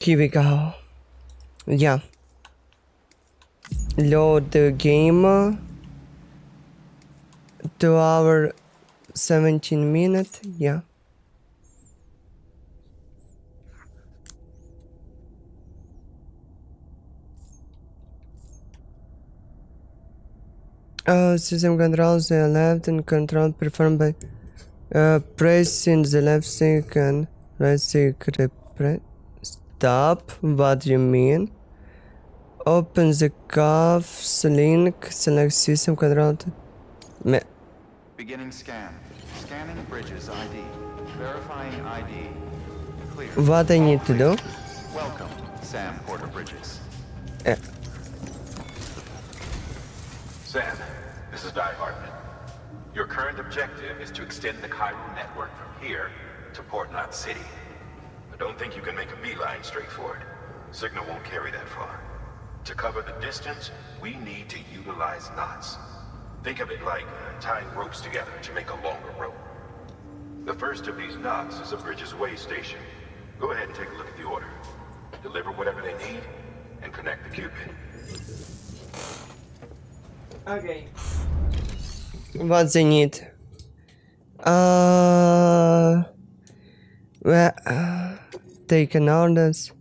Here we go. Yeah. Load the game. 2 hour 17 minutes. Yeah. System controls the left and control performed by pressing the left stick and right stick. Stop. What do you mean? Open the cuffs link. Select system control. Beginning scan. Scanning bridges ID. Verifying ID. Clear. What I need to do? Welcome, Sam Porter Bridges. Sam, this is Di Hartman. Your current objective is to extend the Cairo network from here to Port Knot City. I don't think you can make a beeline straight for it. Signal won't carry that far. To cover the distance, we need to utilize knots. Think of it like tying ropes together to make a longer rope. The first of these knots is a Bridges Way station. Go ahead and take a look at the order. Deliver whatever they need, and connect the Cupid. Okay. What they need? Well, taken orders.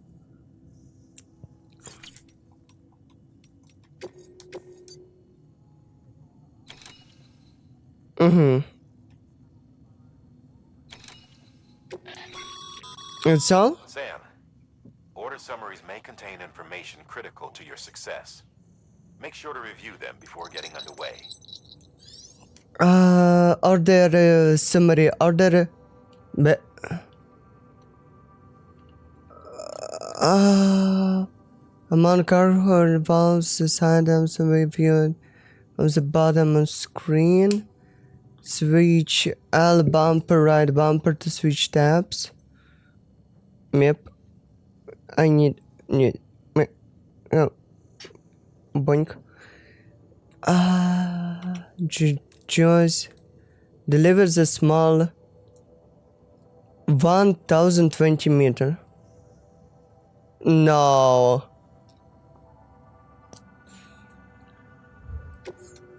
It's all? Sam, order summaries may contain information critical to your success. Make sure to review them before getting underway. Order summary. Order. But. Among cargo involves the items reviewed on the bottom of screen. Switch L bumper, right bumper to switch tabs. Yep. I need. Oh. Boink. Joyce delivers a small 1020 meter. No.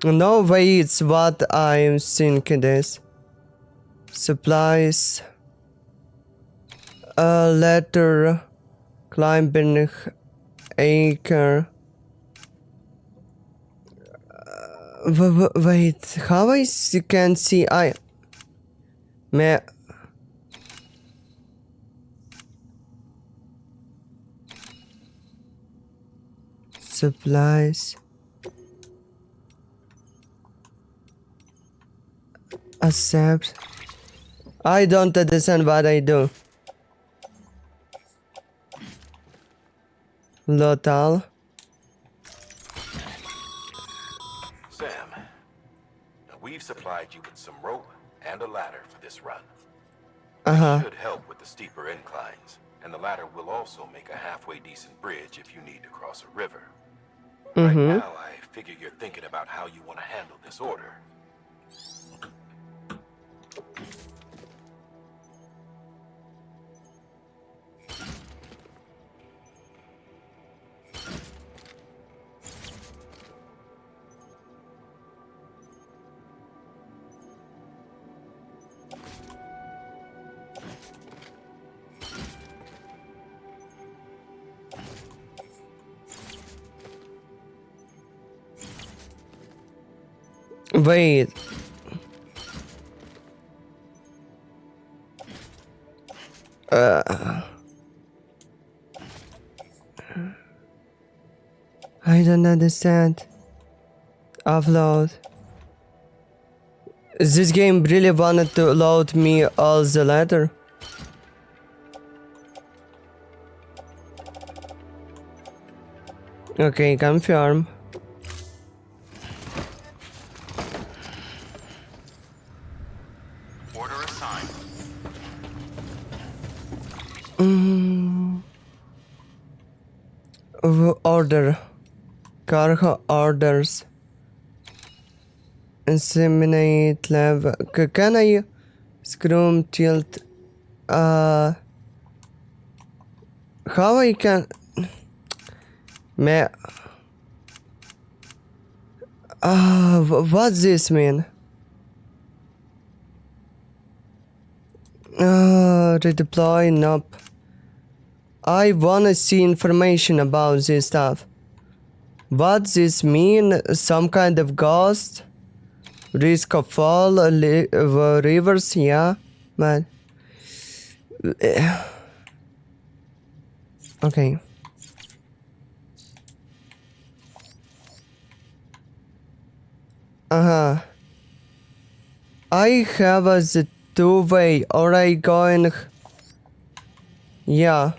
No way, it's what I'm thinking is. Supplies. A letter. Climbing acre. Wait, how can see supplies accept. I don't understand what I do. Lotal. Sam, we've supplied you with some rope and a ladder for this run. It should help with the steeper inclines, and the ladder will also make a halfway decent bridge if you need to cross a river. Right now, I figure you're thinking about how you want to handle this order. Wait. I don't understand. Upload. This game really wanted to load me all the letter. Okay, confirm. Order assigned. Order. Cargo orders. Inseminate level. Can I screw tilt? How I can... What's this mean? Redeploy, nope. I wanna see information about this stuff. What this mean? Some kind of ghost? Risk of fall, rivers, yeah, man. Okay. Uh-huh. I have the two-way, or I going... Yeah.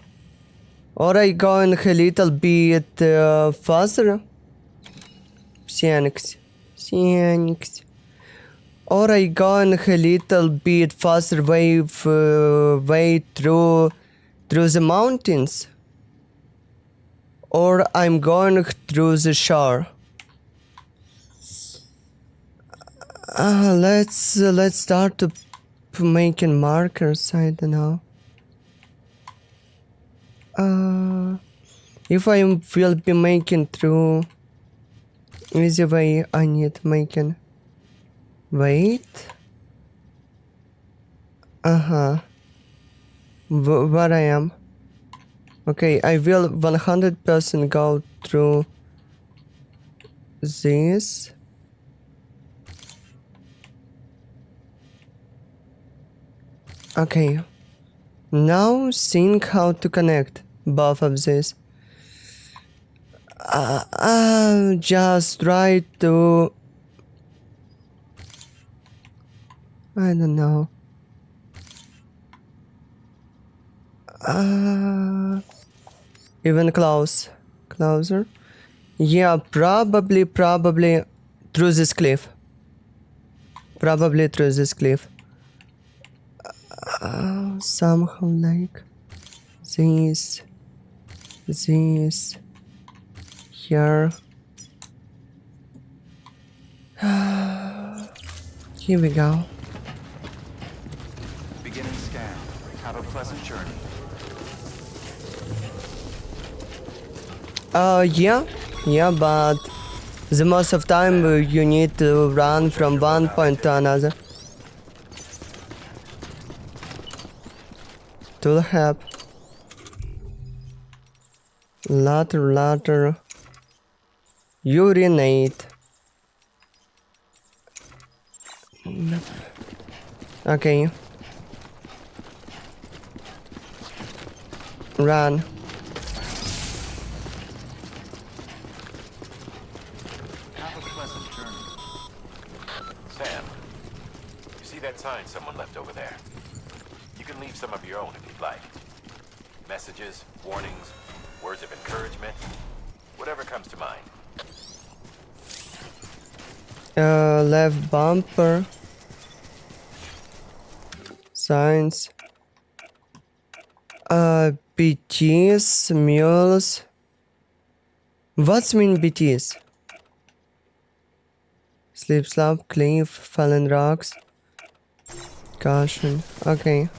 Or I going a little bit faster. Phoenix. Or I going a little bit faster way through the mountains. Or I'm going through the shore. Let's start to making markers. I don't know. If I will be making through easy way, I need making. Wait. Where I am. Okay, I will 100% go through this. Okay. Now think how to connect both of these. Just try to... I don't know. Even closer. Yeah, probably through this cliff. Probably through this cliff. Somehow like this. Here. Here we go. Beginning scan. Have a pleasant journey. Yeah, but the most of time you need to run from one point to another. To the help. Later. Urinate. Okay. Run. Have a pleasant journey. Sam, you see that sign someone left over there? You can leave some of your own if you'd like. Messages, warnings, words of encouragement, whatever comes to mind. Left bumper. Signs. BTs, mules. What's mean BTs? Slip slop, cliff, fallen rocks. Caution. Okay.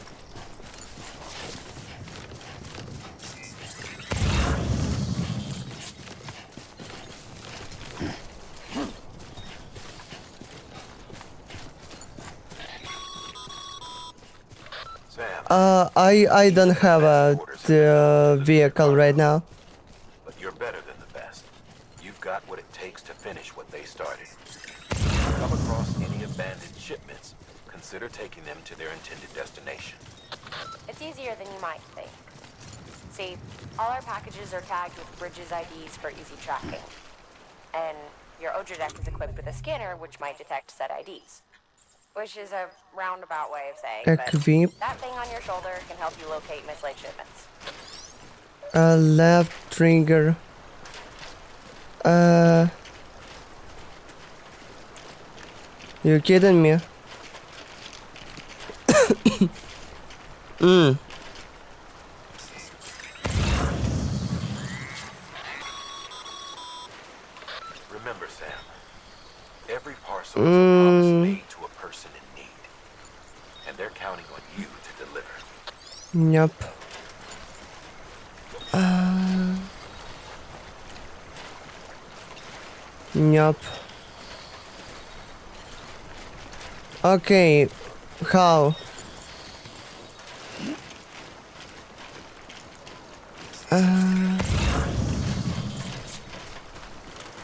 Sam, I don't have the vehicle right now. but you're better than the best. You've got what it takes to finish what they started. If you come across any abandoned shipments, consider taking them to their intended destination. It's easier than you might think. See, all our packages are tagged with Bridges IDs for easy tracking. And your Odra deck is equipped with a scanner which might detect said IDs. Which is a roundabout way of saying Equip. that thing on your shoulder can help you locate mislaid shipments. Left trigger. You kidding me? Remember, Sam, every parcel is a promise made to a person in need. And they're counting on you to deliver. Yup. Yup. Okay, how?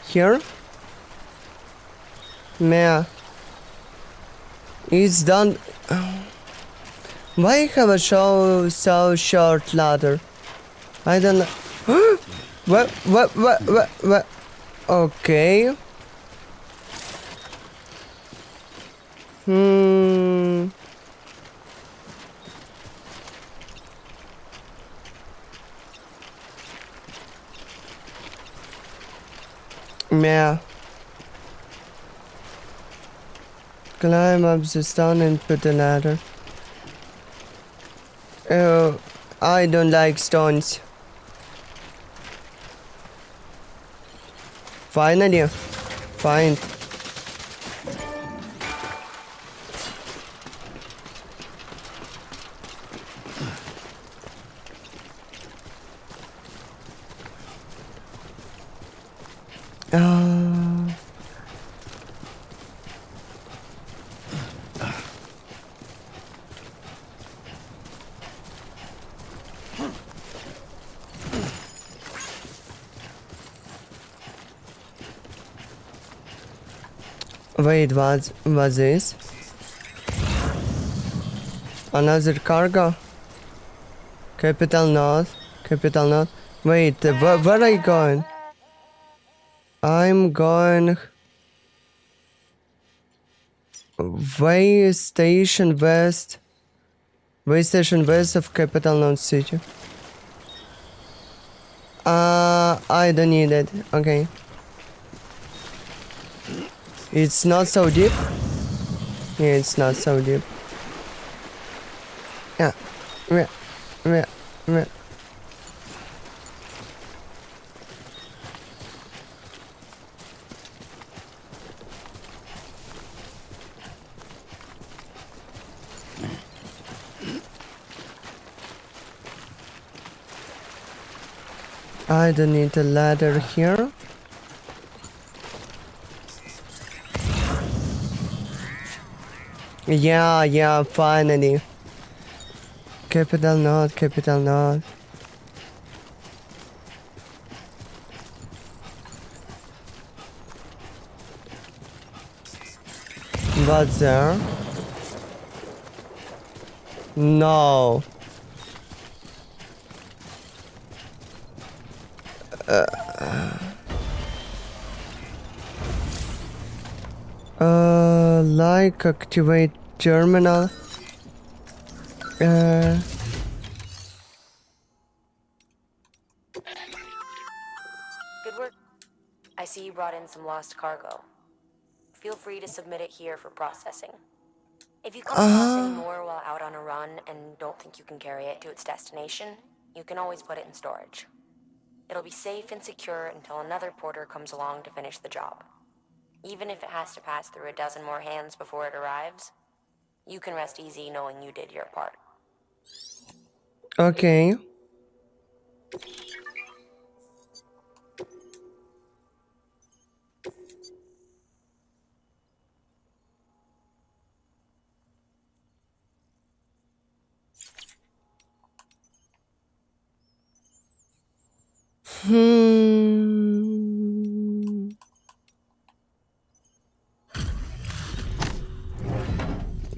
Here? Meh. It's done. Why have a so short ladder? I don't know. What? Okay. Hmm. Meh. Climb up the stone and put the ladder. Oh, I don't like stones. Finally, fine. Uh, Wait, what's this? Another cargo? Capital North? Capital North? Wait, where are you going? I'm going... Way Station West. Way Station West of Capital North City. I don't need it. Okay. It's not so deep. Yeah, it's not so deep. Yeah. Yeah. I don't need a ladder here. Yeah, finally. Capital North. What's there? No. Like activate terminal. Good work. I see you brought in some lost cargo. Feel free to submit it here for processing. If you come across any more while out on a run and don't think you can carry it to its destination, you can always put it in storage. It'll be safe and secure until another porter comes along to finish the job. Even if it has to pass through a dozen more hands before it arrives, you can rest easy knowing you did your part. Okay.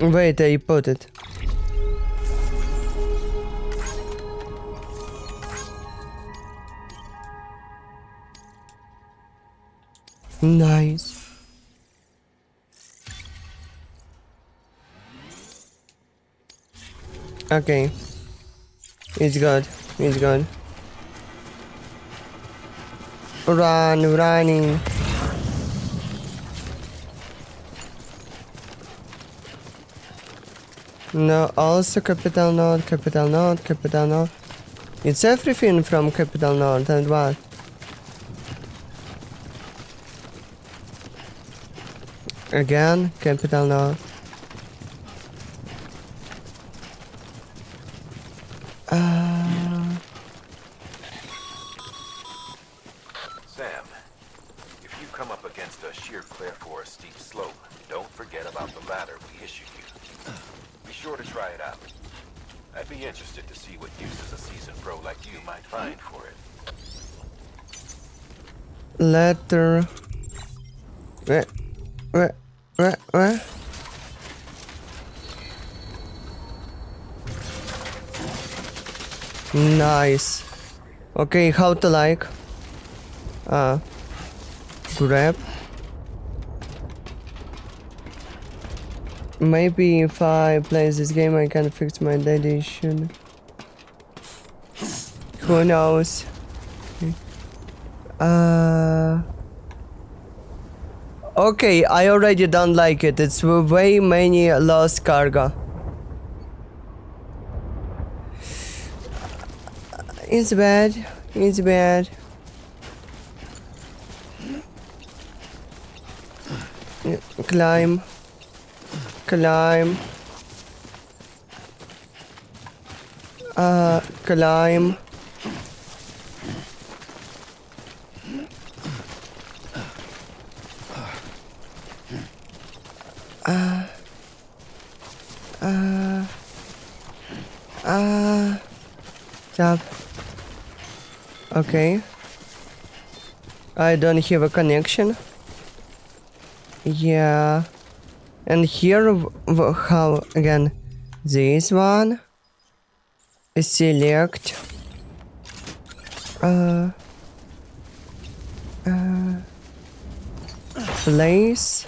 Wait, I put it. Nice. Okay. It's good. Running. No, also Capital North. It's everything from Capital North and what? Again, Capital North. Sam, if you come up against a sheer cliff or a steep slope, don't forget about the ladder we issued you. Be sure to try it out. I'd be interested to see what uses a seasoned pro like you might find for it. Letter. Where? Nice. Okay, how to like? Grab. Maybe if I play this game I can fix my daddy issue. Who knows? Okay, I already don't like it. It's way many lost cargo. It's bad. It's bad. Climb. Climb. Climb. Stop. Okay. I don't have a connection. Yeah. And here, how again? This one. Select. Place.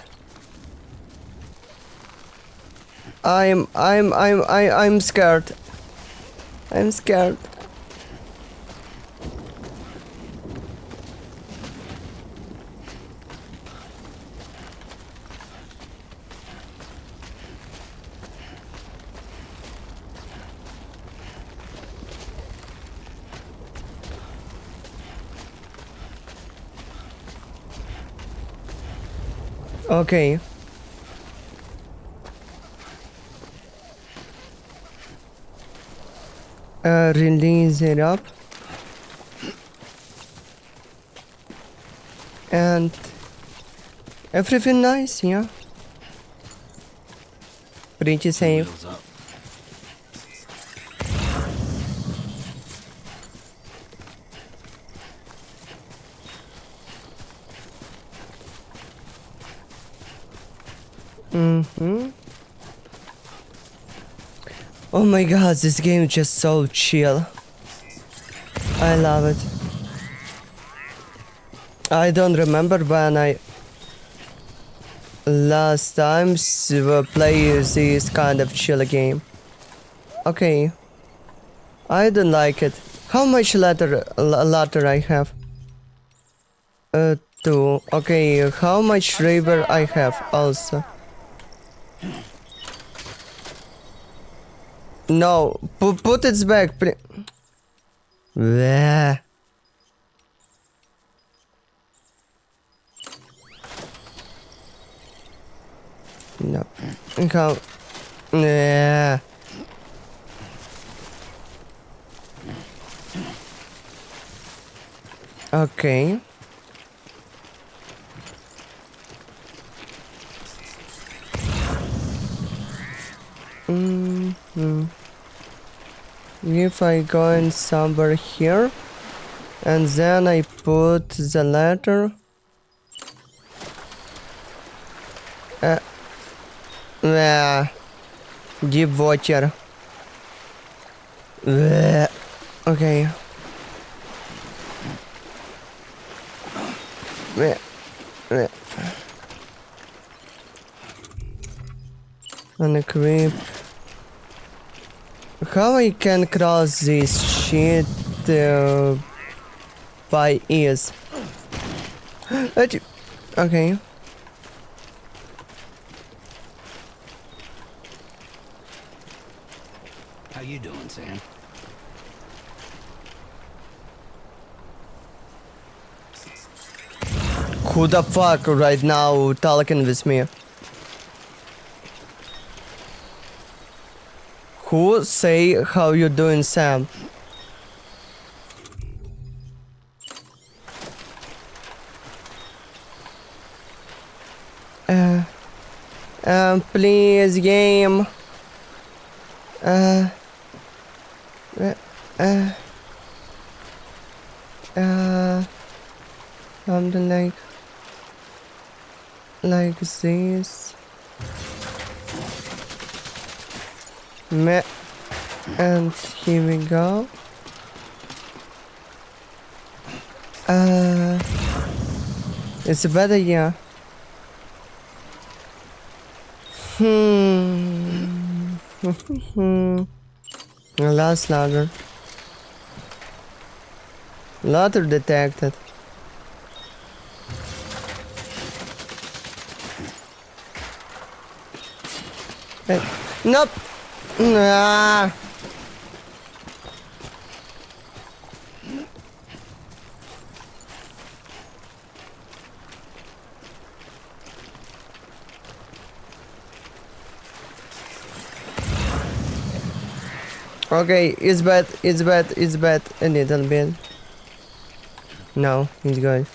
I'm scared. I'm scared. Okay. Release it up. And everything nice, yeah. Pretty safe. Oh my god, this game is just so chill. I love it. I don't remember when I last time play this kind of chill game. Okay. I don't like it. How much ladder I have? 2. Okay, how much river I have also? No, put it back, please. Bleh. No. How? Yeah. Okay. If I go in somewhere here, and then I put the letter. Deep water. Okay. Unequip. How I can cross this shit by ease? Okay. How you doing, Sam? Who the fuck right now talking with me? Who say how you doing, Sam? Please, game. Something like this. And here we go. It's a bad idea. Last ladder. Ladder detected. Nope. Nah. Okay, it's bad a little bit. No, it's good.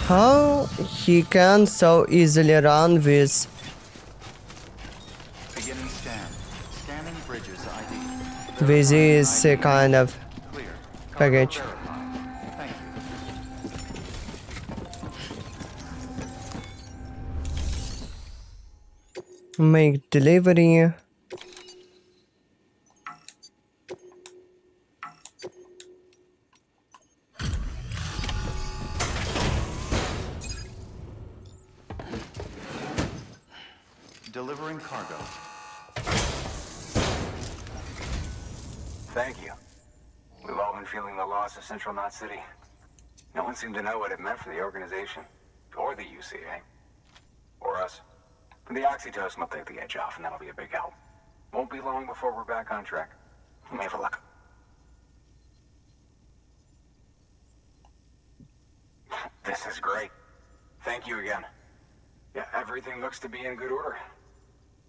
How he can so easily run with Beginning scan. Scanning bridges ID. with this kind of Clear. package? Verified. Thank you. Make delivery. Delivering cargo. Thank you. We've all been feeling the loss of Central Knot City. No one seemed to know what it meant for the organization. Or the UCA. Or us. The oxytocin will take the edge off, and that'll be a big help. Won't be long before we're back on track. You may have a look. This is great. Thank you again. Yeah, everything looks to be in good order.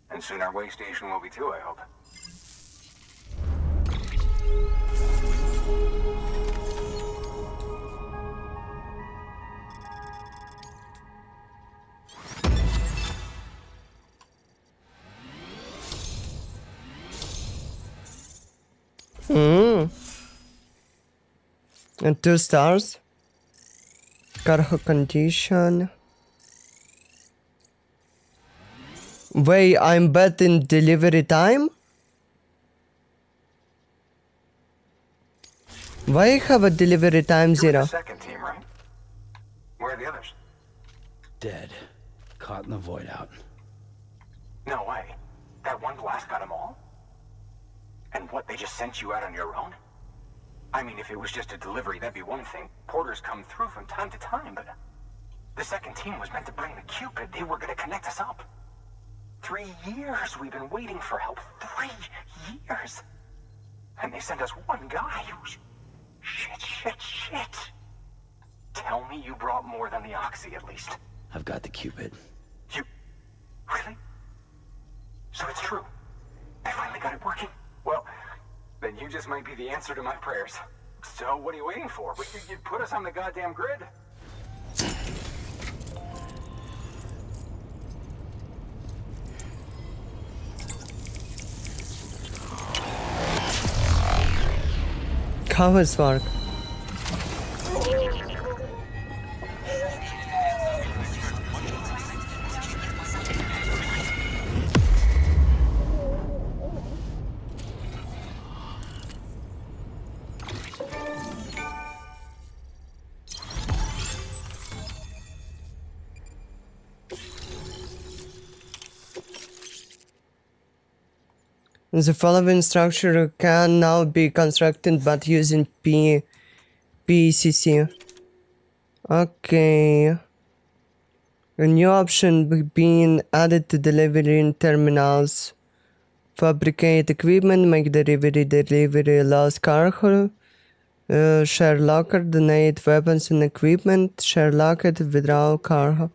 And soon our way station will be too, I hope. And 2 stars. Cargo condition. Wait, I'm betting delivery time? Why have a delivery time You're 0? the second team, right? Where are the others? Dead. Caught in the void out. No way. That one blast got them all? And what, they just sent you out on your own? I mean, if it was just a delivery, that'd be one thing. Porters come through from time to time, but... The second team was meant to bring the Cupid. They were gonna connect us up. 3 years we've been waiting for help. 3 years! And they sent us one guy who's... Shit. Tell me you brought more than the Oxy, at least. I've got the Cupid. You... Really? So it's true. I finally got it working. Well, then you just might be the answer to my prayers. So what are you waiting for? You'd put us on the goddamn grid. How is work? The following structure can now be constructed but using PCC. Okay. A new option being added to delivery terminals. Fabricate equipment, make delivery lost cargo. Share locker, donate weapons and equipment. Share locker, withdraw cargo.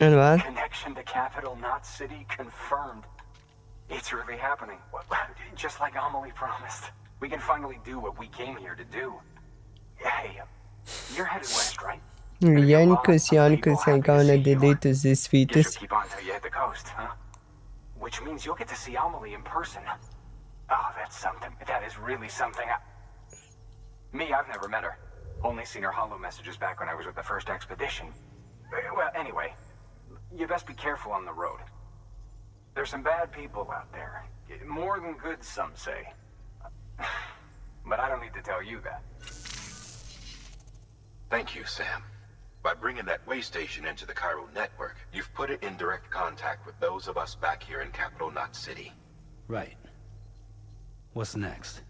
And what? Connection to Capital Knot City confirmed. It's really happening. Just like Amelie promised. We can finally do what we came here to do. Hey, you're headed west, right? Yankus, I'm gonna delete this Guess fetus. you'll keep on till you hit the coast, huh? Which means you'll get to see Amelie in person. Oh, that's something. That is really something. Me, I've never met her. Only seen her holo messages back when I was with the first expedition. Well, anyway, you best be careful on the road. There's some bad people out there. More than good, some say. But I don't need to tell you that. Thank you, Sam. By bringing that way station into the Cairo network, you've put it in direct contact with those of us back here in Capital Knot City. Right. What's next?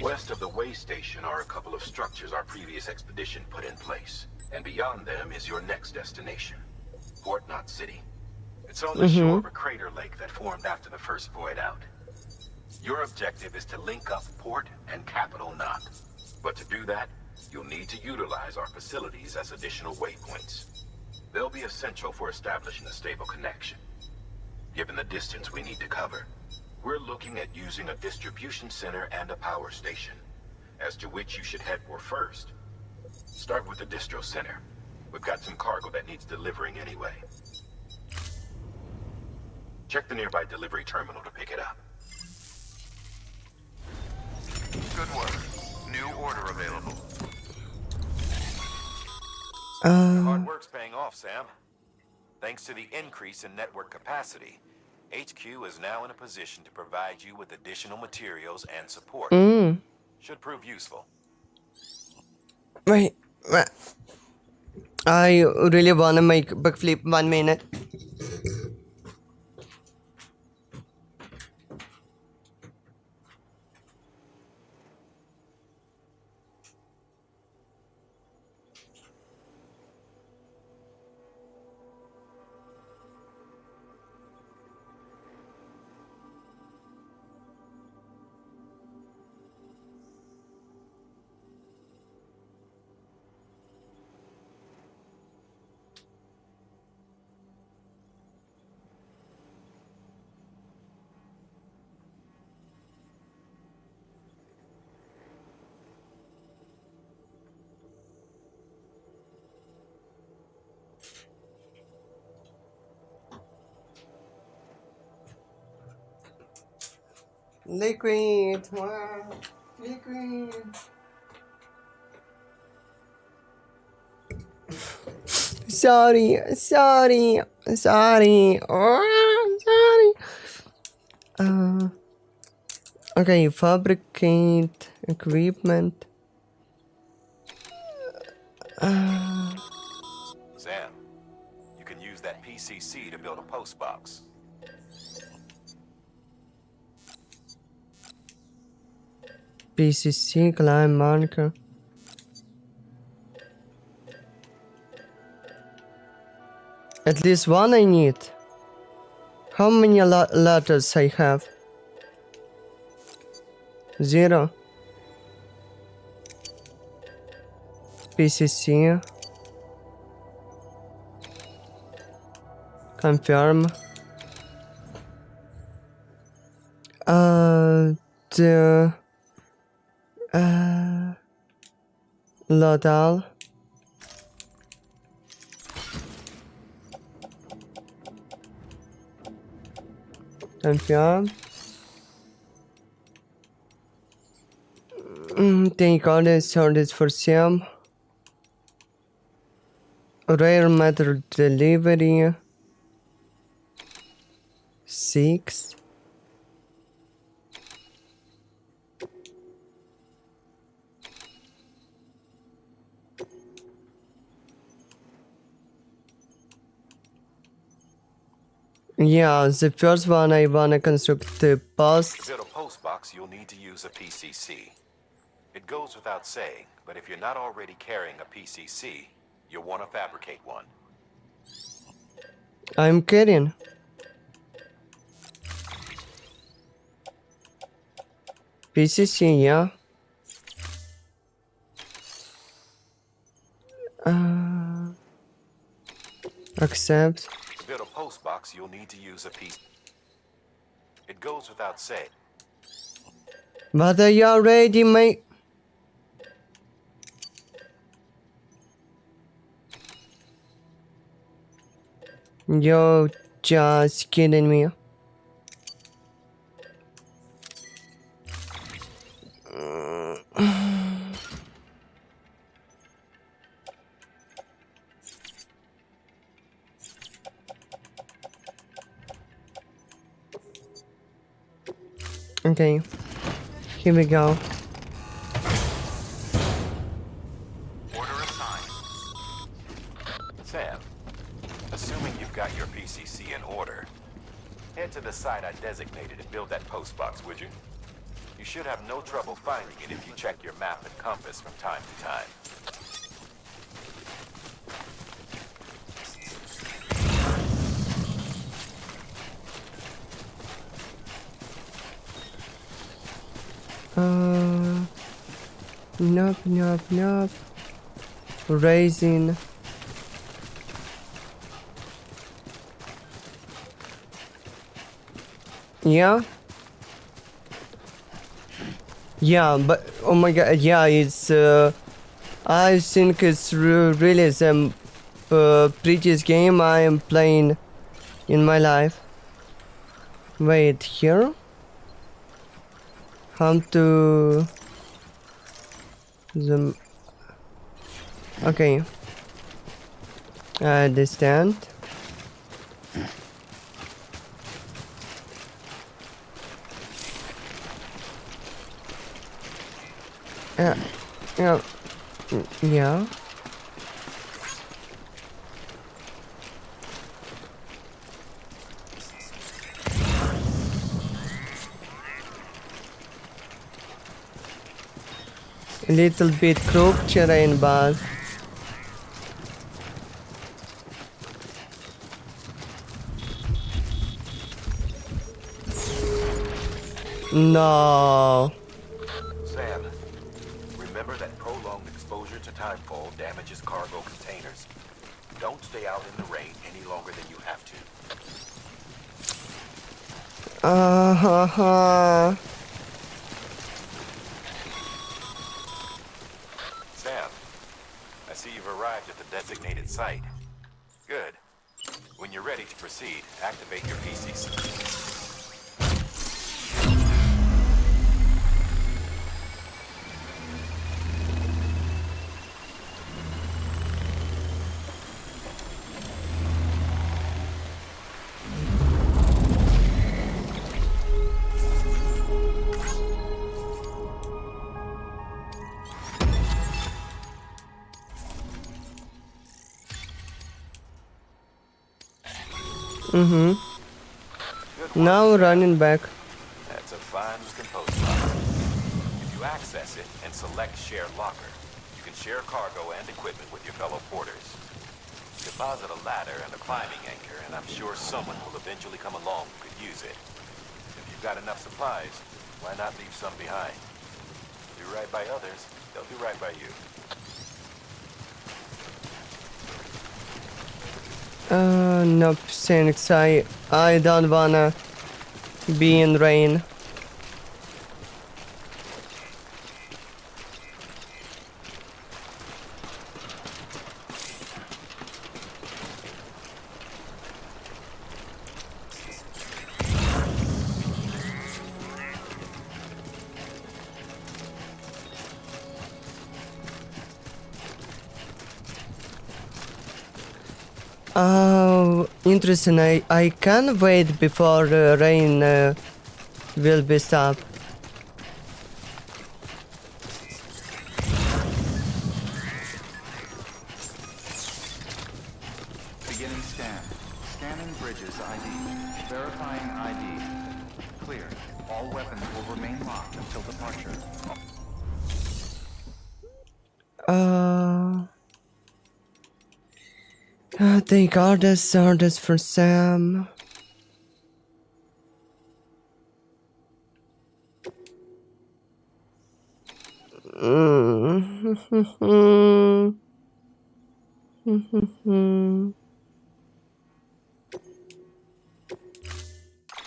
West of the way station are a couple of structures our previous expedition put in place. And beyond them is your next destination, Port Knot City. It's on the shore of a crater lake that formed after the first void out. Your objective is to link up Port and Capital Knot. But to do that, you'll need to utilize our facilities as additional waypoints. They'll be essential for establishing a stable connection. Given the distance we need to cover, we're looking at using a distribution center and a power station, as to which you should head for first. Start with the distro center. We've got some cargo that needs delivering anyway. Check the nearby delivery terminal to pick it up. Good work. New order available. Hard work's paying off, Sam. Thanks to the increase in network capacity, HQ is now in a position to provide you with additional materials and support. Should prove useful. Wait. I really wanna make backflip 1 minute. Liquid, wow, liquid. Sorry. Oh, sorry. Okay, fabricate equipment. Sam, you can use that PCC to build a post box. PCC climb marker. At least one I need. How many letters I have? 0. PCC. Confirm. Lodal. Confirm. Take all the orders for Sam. Rare matter delivery. 6. Yeah, the first one I wanna construct the To post. build a post box, you'll need to use a PCC. It goes without saying, but if you're not already carrying a PCC, you'll want to fabricate one. I'm kidding. PCC, yeah. Accept. To build a post box, you'll need to use a piece. It goes without saying. But I already made. You're just kidding me. Okay, here we go. Order assigned. Sam, assuming you've got your PCC in order, head to the site I designated and build that post box, would you? You should have no trouble finding it if you check your map and compass from time to time. Nope. Raising. Yeah? Yeah, but oh my god, yeah, it's I think it's really the prettiest game I am playing in my life. Wait, here? How to the okay. I understand. Yeah, yeah, yeah. A little bit crooked terrain, but no. Sam, remember that prolonged exposure to timefall damages cargo containers. Don't stay out in the rain any longer than you have to. Sam, I see you've arrived at the designated site. Good. When you're ready to proceed, activate your PCC. Mm-hmm. Good work, Now Sam. running back. That's a fine-looking post box. If you access it and select Share Locker, you can share cargo and equipment with your fellow porters. Deposit a ladder and a climbing anchor, and I'm sure someone will eventually come along who could use it. If you've got enough supplies, why not leave some behind? Do right by others, they'll do right by you. Nope, thanks. I don't wanna be in rain. Oh, interesting. I can wait before rain will be stopped. Beginning scan. Scanning bridges ID. Verifying ID. Clear. All weapons will remain locked until departure. Take orders for Sam.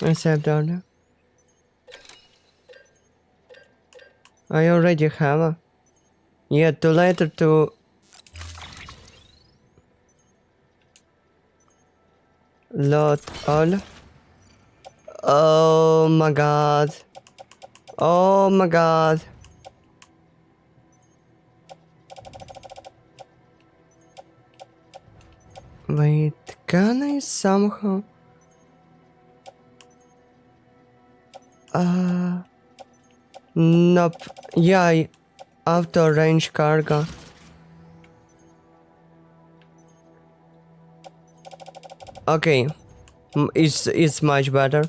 Accept order. I already have a. Yeah, too later to. Load all. Oh my god. Oh my god. Wait, can I somehow? Nope. Yeah, auto range cargo. Okay, it's much better.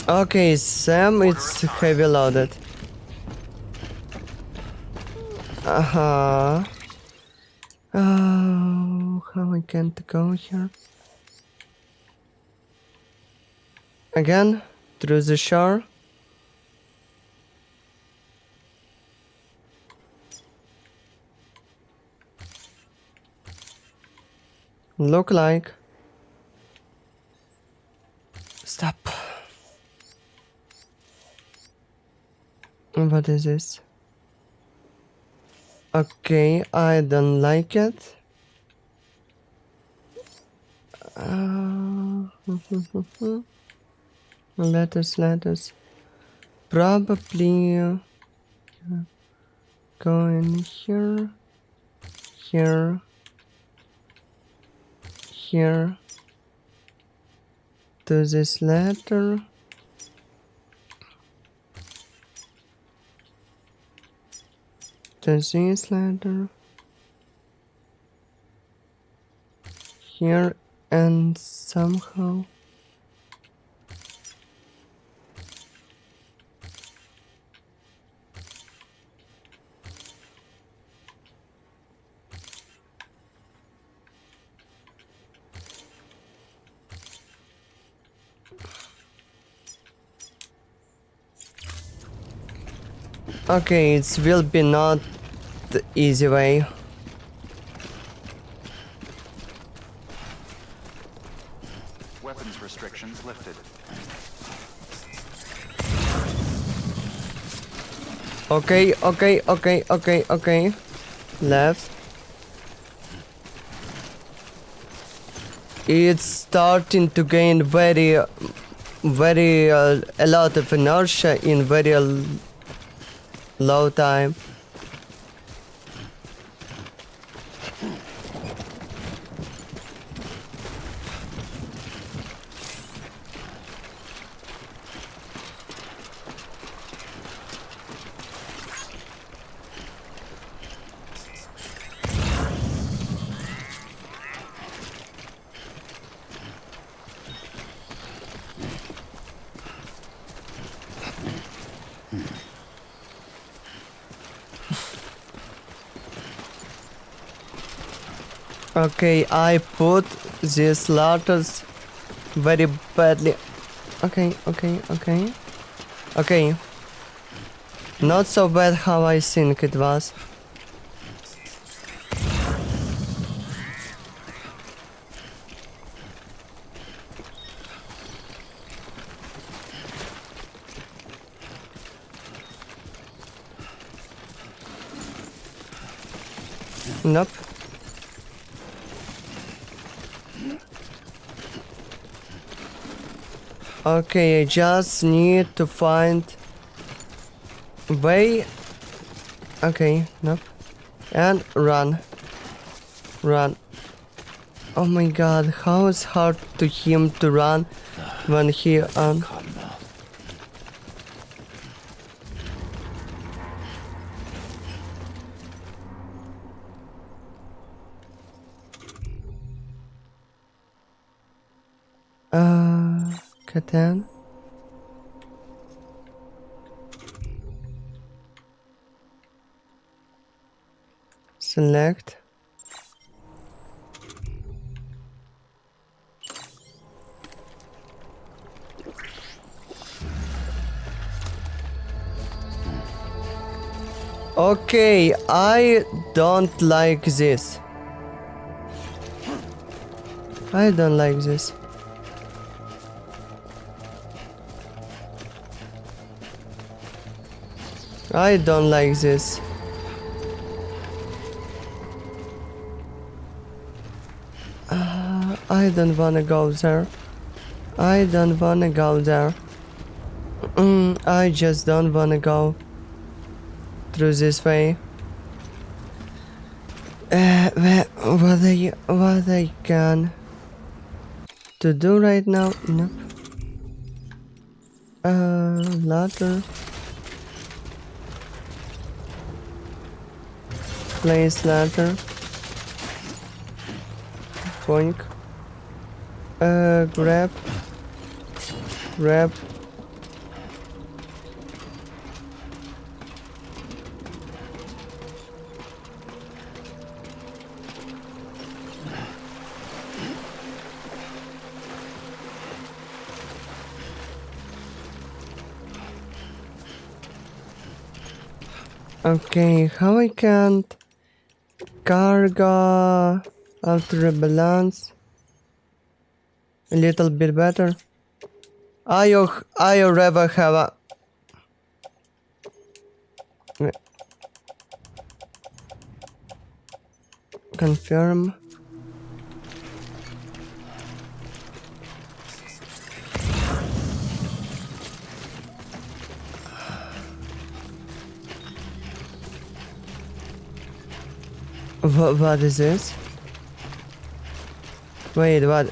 Okay, Sam, it's heavy loaded. Uh-huh. Oh, how I can't go here? Again, through the shore. Look like. Stop. What is this? Okay, I don't like it. Letters. Probably go in here, here, here. To this letter. To this letter. Here and somehow. Okay, it will be not the easy way. Weapons restrictions lifted. Okay. Left. It's starting to gain very a lot of inertia in very low time. Okay, I put these ladders very badly. Okay. Not so bad how I think it was. Nope. Okay, I just need to find way. Okay, nope. And run. Oh my god, how it's hard to him to run when he Catan. Select. Okay, I don't like this. I don't like this. I don't like this. I don't wanna go there. I don't wanna go there. I just don't wanna go through this way. What I can to do right now? Nope. Ladder. Place ladder. Boink. Grab. Grab. Okay, how I can't cargo after a balance a little bit better. I ever have a confirm. What is this? Wait, what?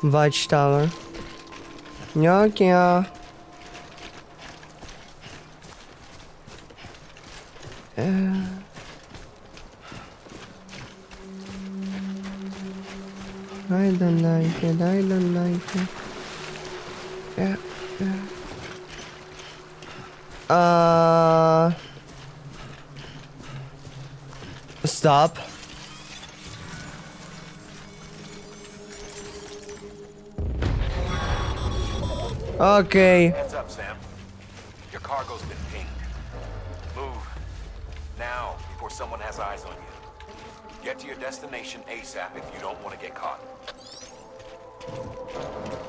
Watchtower. Okay. I don't like it. I don't like it. Yeah. Stop. Okay. Heads up, Sam. Your cargo's been pinged. Move. Now, before someone has eyes on you. Get to your destination ASAP if you don't want to get caught.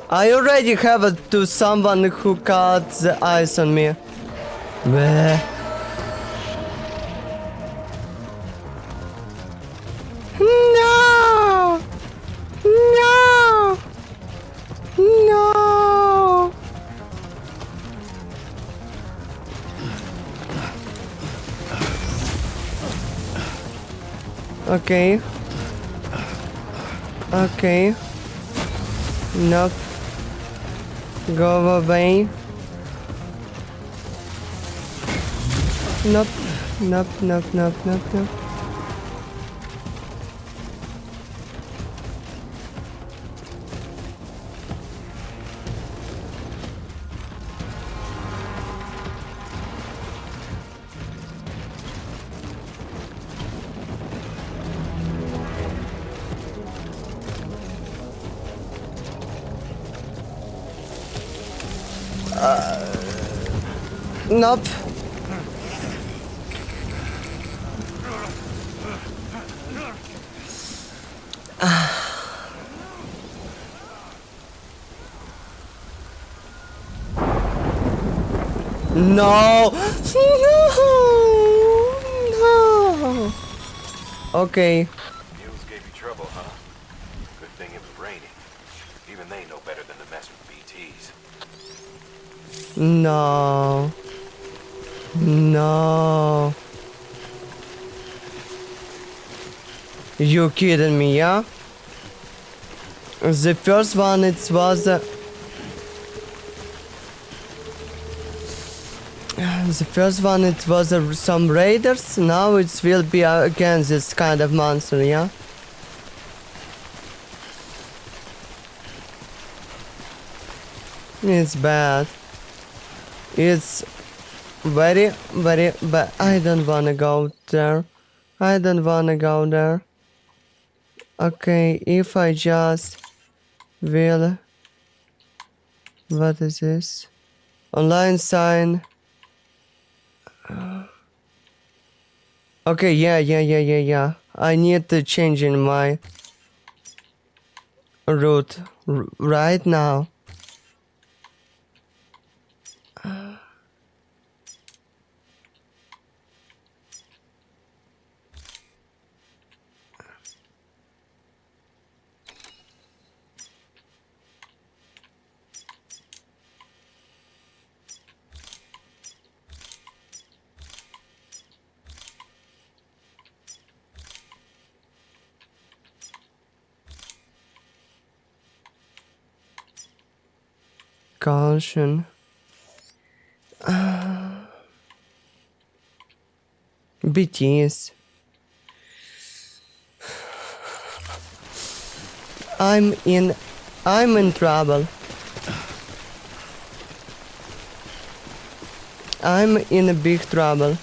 I already have to someone who got the eyes on me. Bleh. No! No! No! Okay. Okay. Nope. Go away. Nope. Nope, nope, nope, nope, nope. Nope. No. No. Okay. Mules gave you trouble, huh? Good thing it was raining. Even they know better than to mess with BTs. No. No. You kidding me, yeah? The first one it was the first one it was some raiders, now it will be again this kind of monster, yeah? It's bad. It's very, very bad. I don't wanna go there. I don't wanna go there. Okay, if I just will What is this? Online sign. Okay, yeah. I need to change in my route right now. Caution. BTS. I'm in trouble. I'm in a big trouble.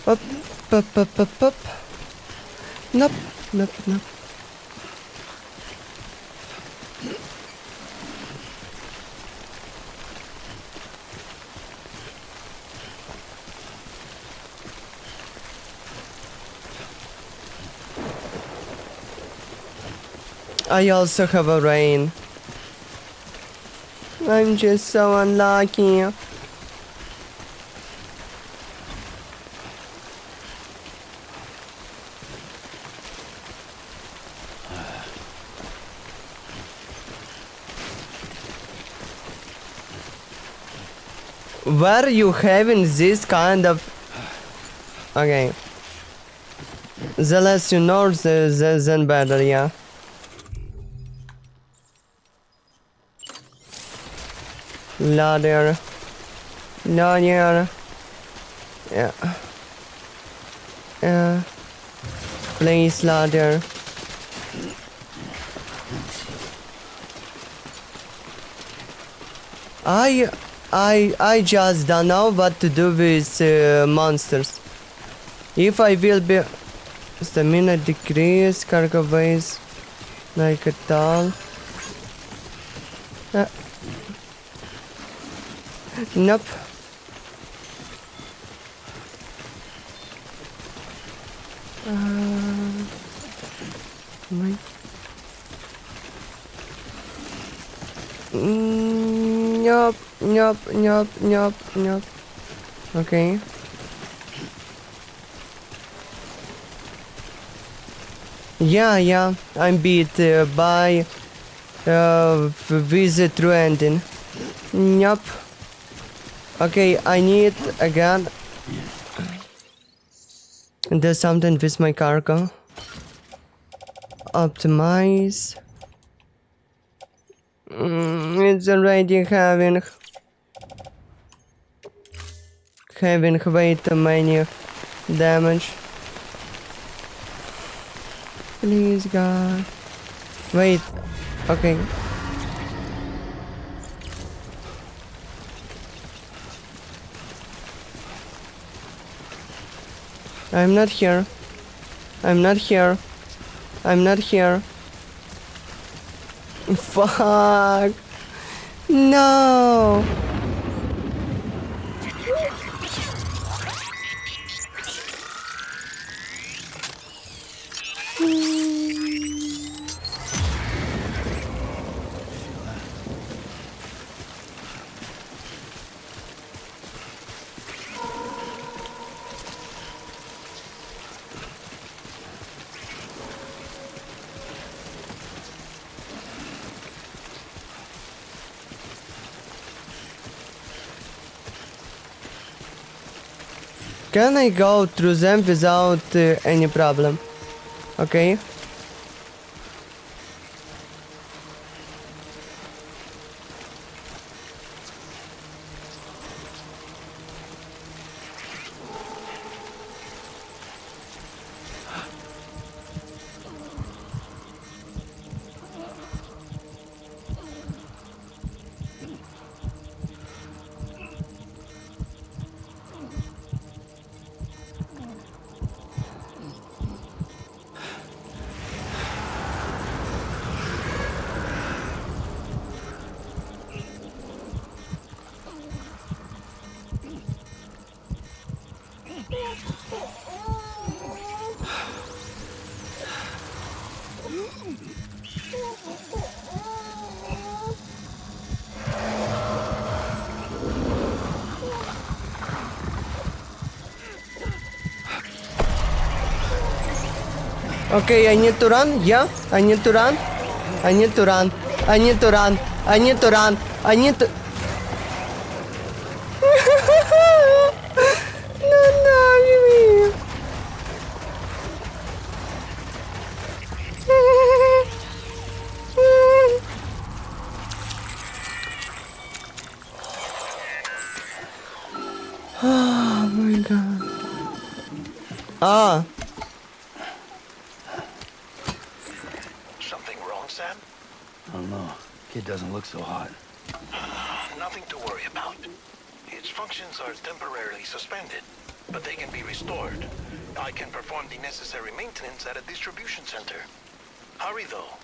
Up. Nope. I also have a rain. I'm just so unlucky. Were you having this kind of... Okay. The less you know, then better, yeah. Ladder. Yeah. Place ladder. I just don't know what to do with monsters. If I will be stamina decrease, cargo base, like a tall. Nope. Wait. Nope. Okay. Yeah. I'm beat by with stranding. Nope. Okay, I need again. There's something with my cargo. Optimize. It's already having way too many damage. Please, God. Wait. Okay. I'm not here. Fuck. No. Can I go through them without any problem? Okay. Okay, I need to run. Yeah, I need to run. I need to run. I need to run. I need to run. I need to. No, no, me. Oh my god. Ah. Something wrong, Sam? I don't know. Kid doesn't look so hot. Nothing to worry about. Its functions are temporarily suspended, but they can be restored. I can perform the necessary maintenance at a distribution center. Hurry, though.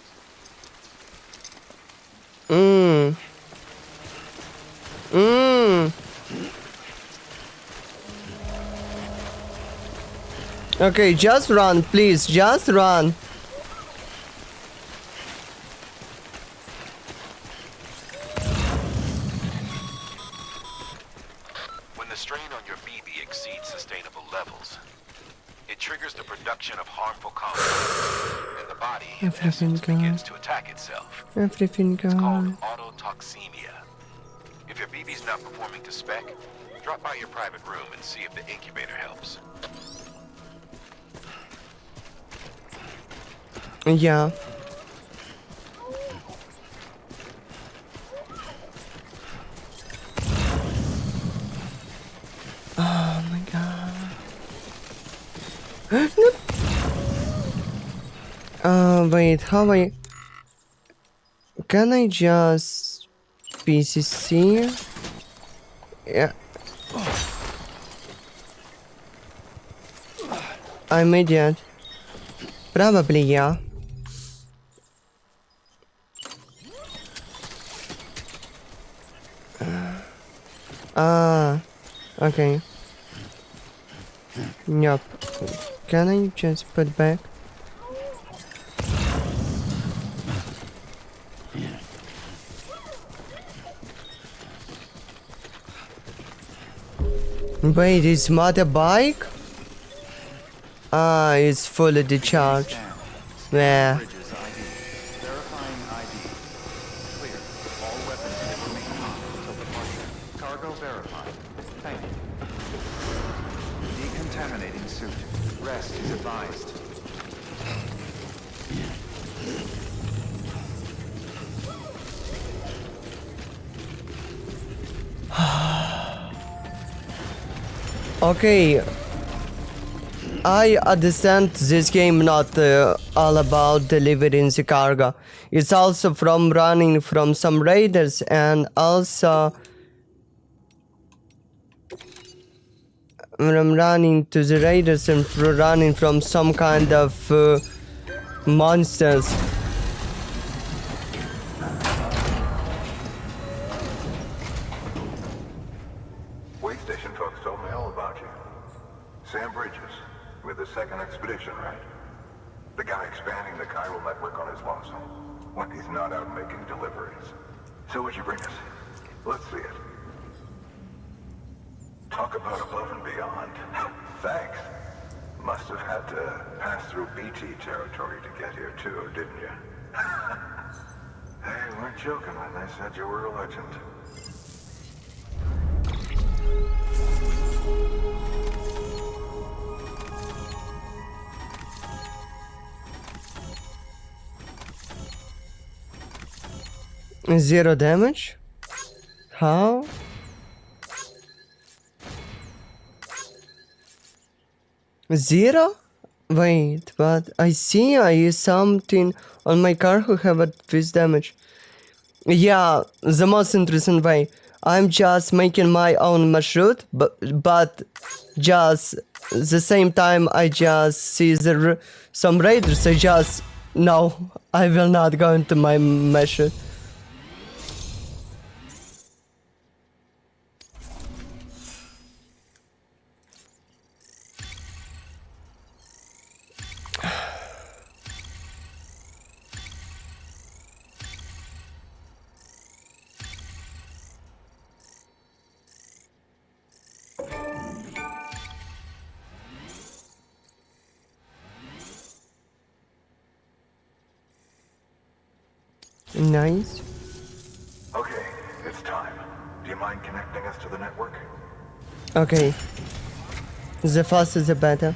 Okay, just run, please. Just run. When the strain on your BB exceeds sustainable levels, it triggers the production of harmful compounds, and the body, in essence, begins to attack itself. Everything It's called gone. autotoxemia. If your BB's not performing to spec, drop by your private room and see if the incubator helps. Yeah. Oh my god. No. Wait, how I... Can I just... PCC? Yeah. I'm idiot. Probably, yeah. Okay. Yup. Can I just put back? Wait, is motorbike? Ah, it's fully decharged. Yeah. Bridges ID. Verifying ID. Clear. All weapons will remain hot until departure. Cargo verified. Thank you. Decontaminating suit. Rest is advised. Okay. I understand this game not all about delivering the cargo. It's also from running from some raiders and also from running to the raiders and running from some kind of monsters. Way station folks told me all about you. Sam Bridges, with the second expedition, right? The guy expanding the chiral network on his lonesome, when he's not out making deliveries. So what'd you bring us? Let's see it. Talk about above and beyond. Thanks. Must have had to pass through BT territory to get here too, didn't you? They weren't joking when they said you were a legend. Zero damage? How? Zero? Wait, but I see I use something on my car who have a this damage. Yeah, the most interesting way. I'm just making my own marshroute, but just the same time I just see some raiders. I just no, I will not go into my marshroute. Nice. Okay, it's time. Do you mind connecting us to the network? Okay. The faster the better.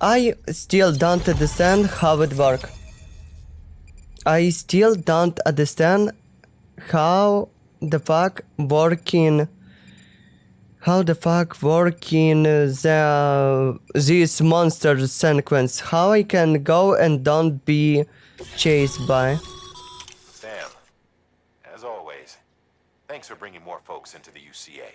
I still don't understand how it works. I still don't understand how the fuck working this monster sequence. How I can go and don't be chased by. Sam, as always, thanks for bringing more folks into the UCA.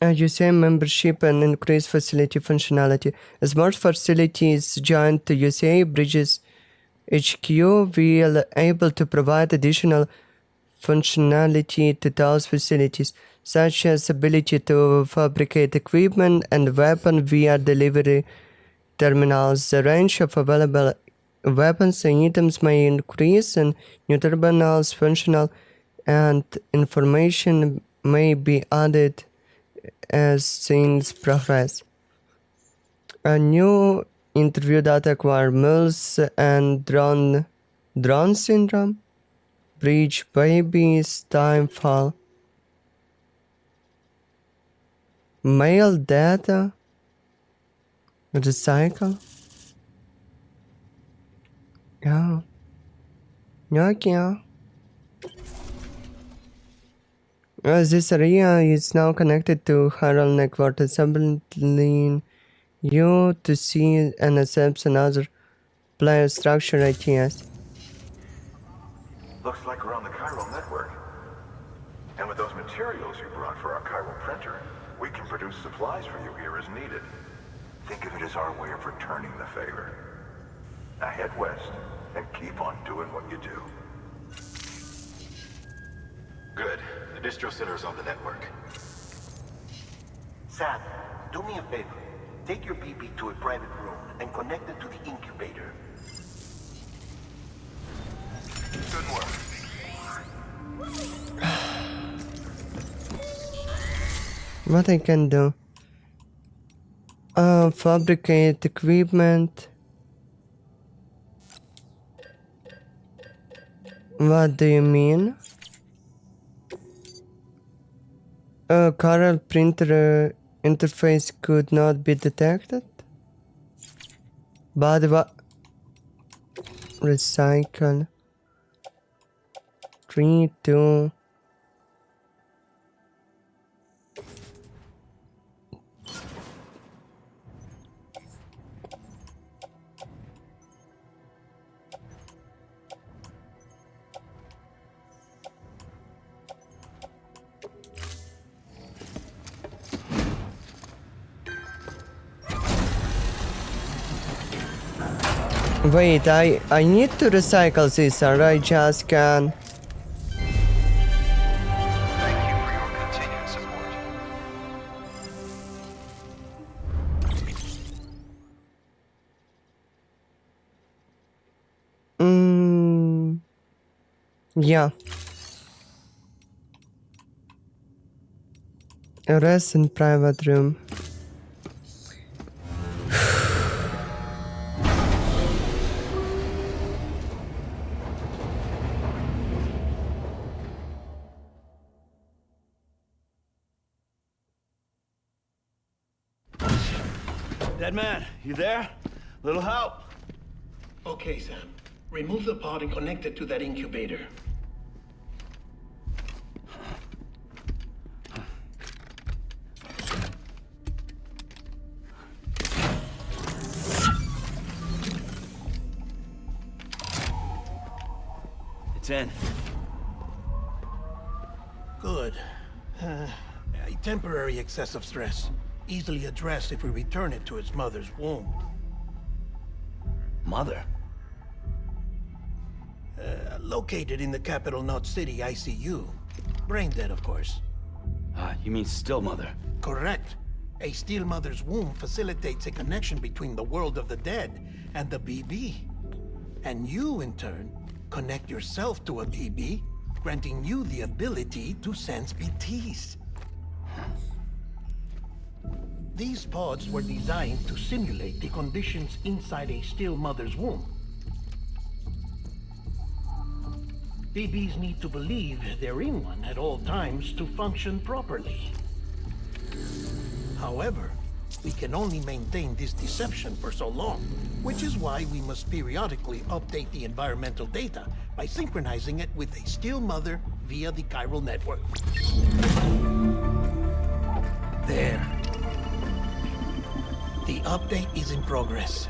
You say membership and increase facility functionality. As more facilities join the UCA Bridges HQ, will able to provide additional functionality to those facilities, such as ability to fabricate equipment and weapon via delivery terminals. The range of available weapons and items may increase, and new terminals functional and information may be added as things progress. A new interview data acquire Mills and drone syndrome, breach babies, time fall, mail data, recycle. Yeah. Okay. This area is now connected to Harold Network, enabling you to see and accept another player structure ideas. Looks like we're on the chiral network. And with those materials you brought for our chiral printer, we can produce supplies for you here as needed. Think of it as our way of returning the favor. Now head west and keep on doing what you do. Good. The distro center is on the network. Sam, do me a favor. Take your BB to a private room and connect it to the incubator. Good work. What I can do? Fabricate equipment. What do you mean? A chiral printer interface could not be detected? But what? Recycle. 3, 2. Wait, I need to recycle this, or I just can. Thank you for your continued support. Yeah. Rest in private room. Dead man, you there? Little help? Okay, Sam. Remove the pod and connect it to that incubator. It's in. Good. A temporary excessive stress. Easily addressed if we return it to its mother's womb. Mother? Located in the capital Knot City ICU. Brain dead, of course. You mean Still Mother? Correct. A Steel Mother's womb facilitates a connection between the world of the dead and the BB. And you, in turn, connect yourself to a BB, granting you the ability to sense BTs. These pods were designed to simulate the conditions inside a Steel Mother's womb. BBs need to believe they're in one at all times to function properly. However, we can only maintain this deception for so long, which is why we must periodically update the environmental data by synchronizing it with a Steel Mother via the chiral network. There. The update is in progress.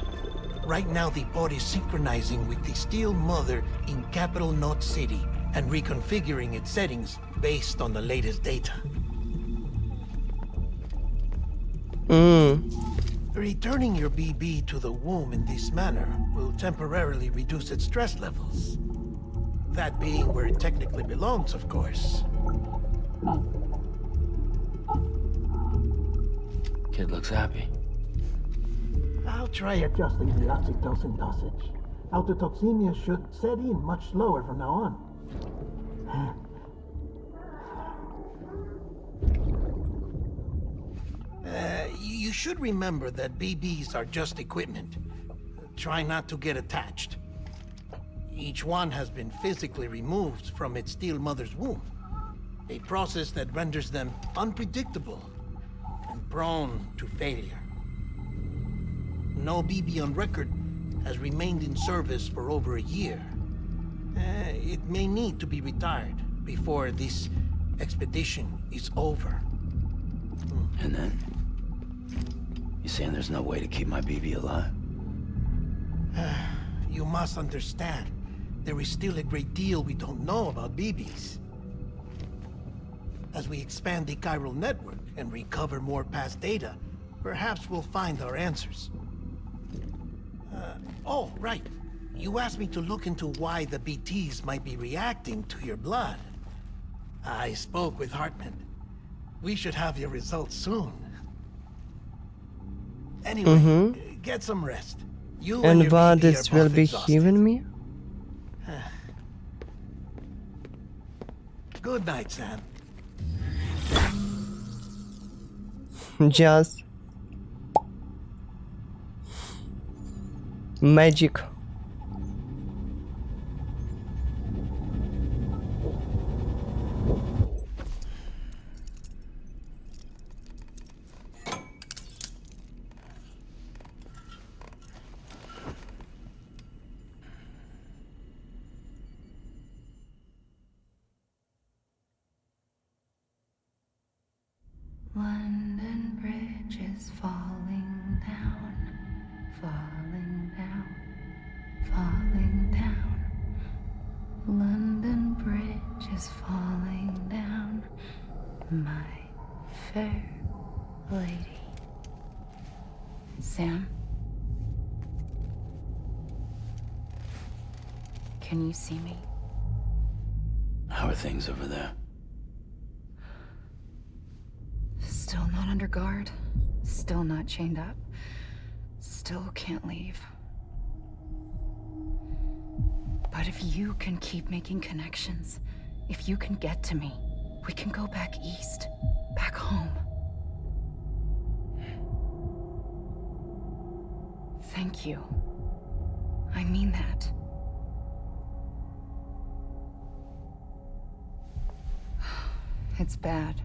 Right now, the pod is synchronizing with the Steel Mother in capital Knot City and reconfiguring its settings based on the latest data. Returning your BB to the womb in this manner will temporarily reduce its stress levels. That being where it technically belongs, of course. Kid looks happy. I'll try adjusting the oxytocin dosage. Autotoxemia should set in much slower from now on. You should remember that BBs are just equipment. Try not to get attached. Each one has been physically removed from its Steel Mother's womb. A process that renders them unpredictable and prone to failure. No BB on record has remained in service for over a year. It may need to be retired before this expedition is over. And then? You saying there's no way to keep my BB alive? You must understand, there is still a great deal we don't know about BBs. As we expand the chiral network and recover more past data, perhaps we'll find our answers. Oh, right. You asked me to look into why the BTs might be reacting to your blood. I spoke with Hartman. We should have your results soon. Anyway, get some rest. You and And your what BB this are will both be exhausted. given me? Good night, Sam. Just magic. London Bridge is falling down, falling down, falling down. London Bridge is falling down, my fair lady. Sam? Can you see me? How are things over there? Still not under guard. Still not chained up. Still can't leave. But if you can keep making connections, if you can get to me, we can go back east. Back home. Thank you. I mean that. It's bad.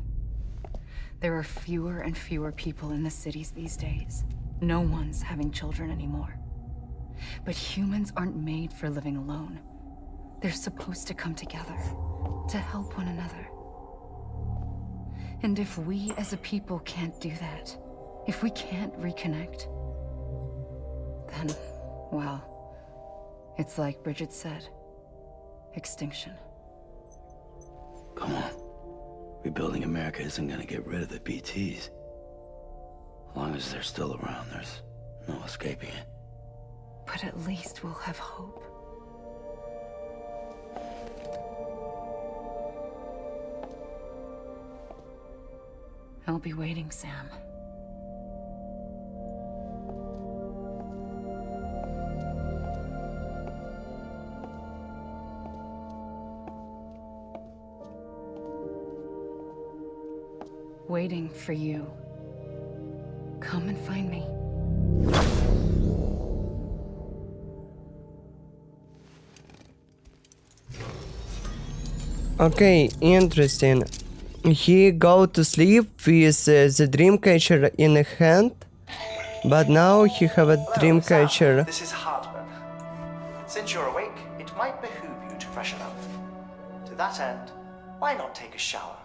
There are fewer and fewer people in the cities these days. No one's having children anymore. But humans aren't made for living alone. They're supposed to come together, to help one another. And if we as a people can't do that, if we can't reconnect, then, well, it's like Bridget said, extinction. Come on. Rebuilding America isn't gonna get rid of the BTs. As long as they're still around, there's no escaping it. But at least we'll have hope. I'll be waiting, Sam. Waiting for you. Come and find me. Okay, interesting. He go to sleep with the dream catcher in a hand, but now he have a dream Sam, catcher. this is Hartman. Since you're awake, it might behoove you to freshen up. To that end, why not take a shower?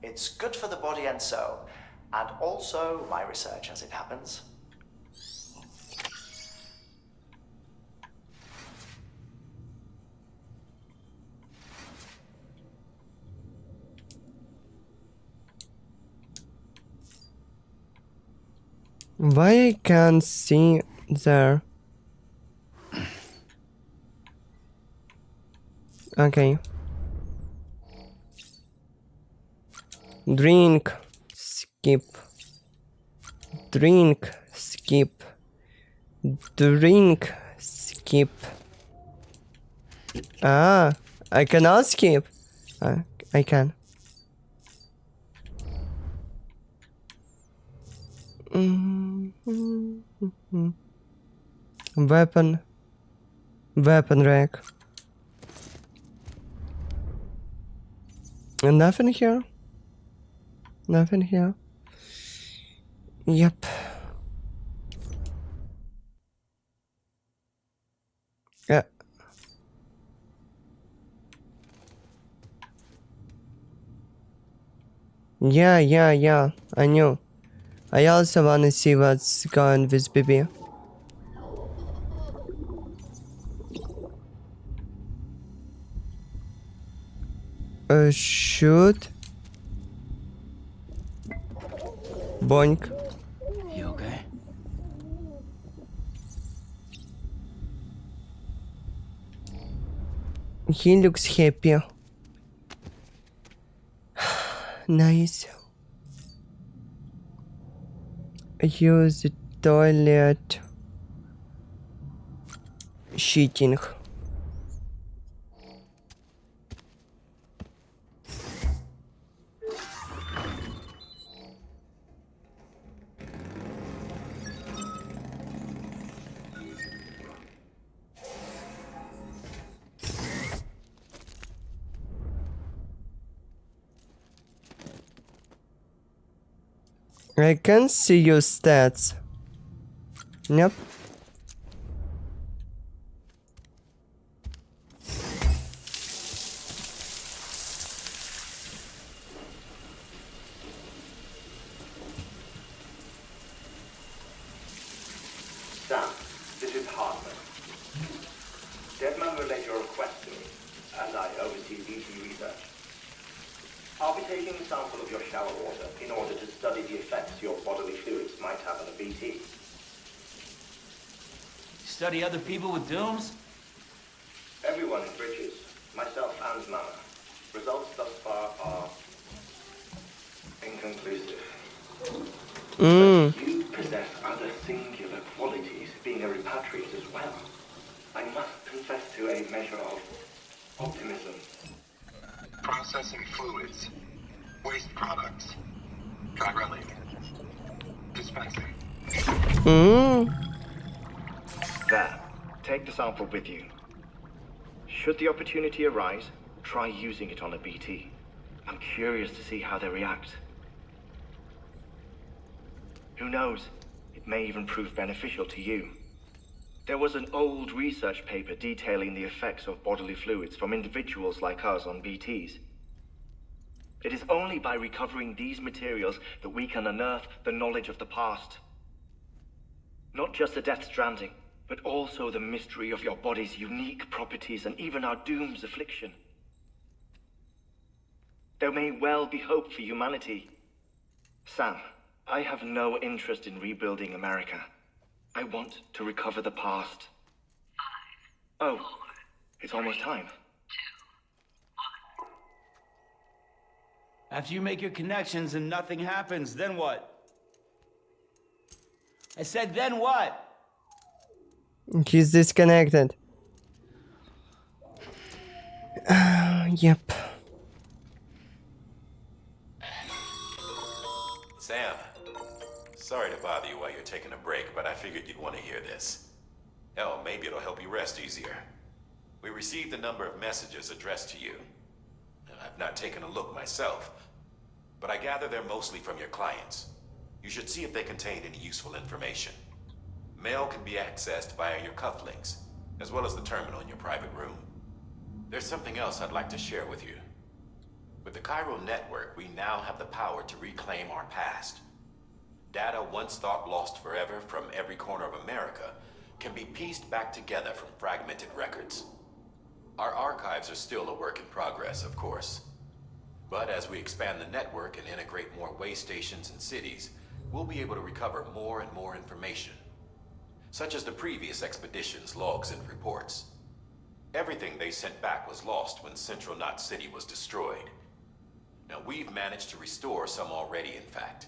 It's good for the body and soul, and also my research as it happens. Why I can't see there? Okay. Drink. Skip. Drink. Skip. Drink. Skip. Ah, I cannot skip. I can. Weapon. Weapon rack. And nothing here? Nothing here? Yep. Yeah. Yeah. I knew. I also wanna see what's going with BB. Shoot. Boink. You okay? He looks happy. Nice. Use the toilet. Shitting. I can see your stats. Yep. Sam, this is Hartman. Deadman relayed your request to me, as I oversee BT research. I'll be taking a sample of your shower water in order to study the effects your bodily fluids might have on a BT. Study other people with dooms? Everyone in Bridges, myself and Mama. Results thus far are inconclusive. But you possess other singular qualities, being a repatriate as well. I must confess to a measure of optimism. Processing fluids. Waste products. Drilling. Dispensing. There. Take the sample with you. Should the opportunity arise, try using it on a BT. I'm curious to see how they react. Who knows? It may even prove beneficial to you. There was an old research paper detailing the effects of bodily fluids from individuals like us on BTs. It is only by recovering these materials that we can unearth the knowledge of the past. Not just the death stranding, but also the mystery of your body's unique properties and even our doom's affliction. There may well be hope for humanity. Sam, I have no interest in rebuilding America. I want to recover the past. 5, oh, 4, it's almost time. 2, 1. After you make your connections and nothing happens, then what? I said, then what? He's disconnected. Yep. Sam, sorry to bother you while you're taking a break, but I figured you'd want to hear this. Hell, maybe it'll help you rest easier. We received a number of messages addressed to you. I've not taken a look myself, but I gather they're mostly from your clients. You should see if they contain any useful information. Mail can be accessed via your cufflinks, as well as the terminal in your private room. There's something else I'd like to share with you. With the Cairo network, we now have the power to reclaim our past. Data once thought lost forever from every corner of America can be pieced back together from fragmented records. Our archives are still a work in progress, of course. But as we expand the network and integrate more way stations and cities, we'll be able to recover more and more information, such as the previous expedition's logs and reports. Everything they sent back was lost when Central Knot City was destroyed. Now, we've managed to restore some already, in fact.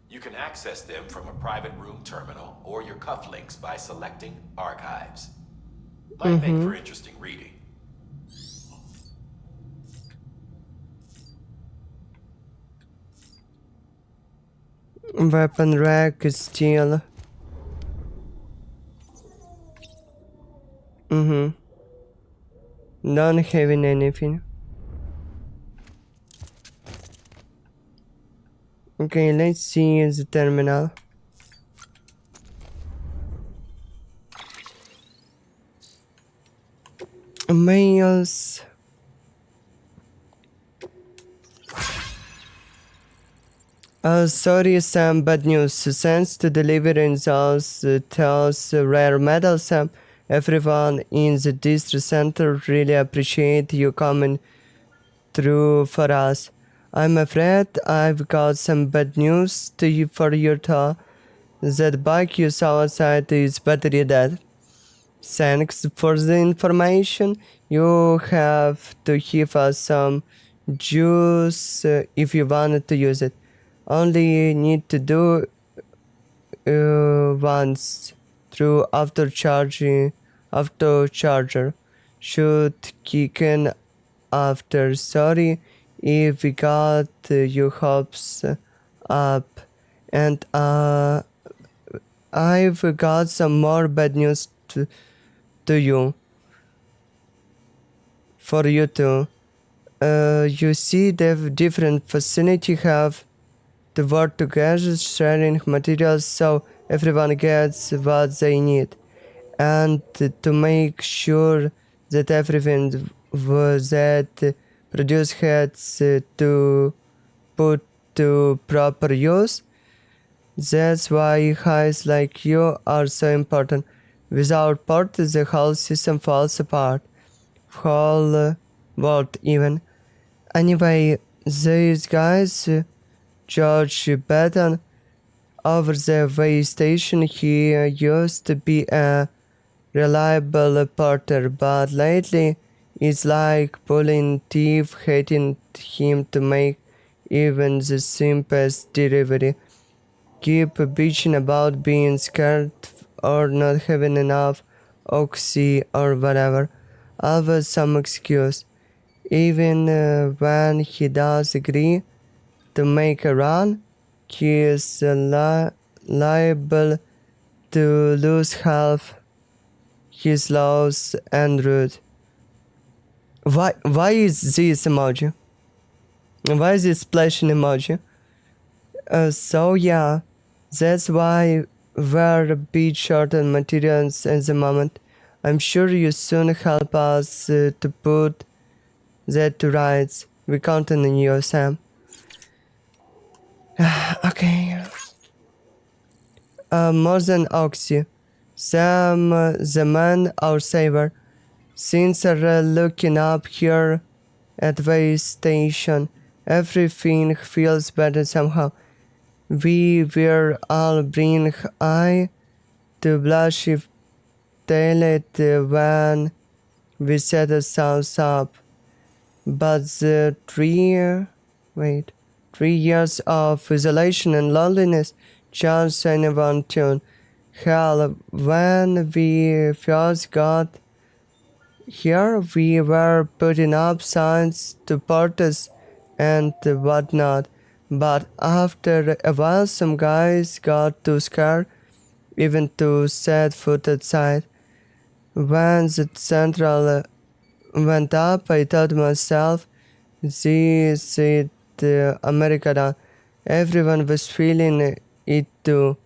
You can access them from a private room terminal or your cufflinks by selecting Archives. Might make for interesting reading. Weapon rack, steel. Don't having anything. Okay, let's see the terminal. Mails. Sorry, Sam, bad news. Thanks to delivering those rare medals, Sam. Everyone in the district center really appreciate you coming through for us. I'm afraid I've got some bad news to you for your tour. That bike you saw outside is battery dead. Thanks for the information. You have to give us some juice if you wanted to use it. Only need to do once through after charger should kick in after. Sorry if we got your hopes up, and I've got some more bad news to you for you too. You see, the different facility have to work together, sharing materials so everyone gets what they need, and to make sure that everything that produced heads to put to proper use. That's why guys like you are so important. Without port, the whole system falls apart. Whole world even. Anyway, these guys, George Batten, over the way station, he used to be a reliable porter, but lately it's like pulling teeth, hating him to make even the simplest delivery. Keep bitching about being scared or not having enough oxy or whatever. Always some excuse. Even when he does agree to make a run, he is liable to lose half his loss and rude. Why is this emoji? Why is this splashing emoji? So yeah, that's why we're a bit short on materials at the moment. I'm sure you soon help us to put that to rights. We count on you, Sam. Okay. More than Oxy. Sam, the man, our saver. Since looking up here at the station, everything feels better somehow. We were all bring eye to blush if tailed when we set ourselves up. But the tree Wait. 3 years of isolation and loneliness. Just anyone tune. Hell, when we first got here, we were putting up signs to protest and whatnot. But after a while, some guys got too scared even to set foot outside. When the central went up, I thought to myself, this is it, America done. Everyone was feeling it too.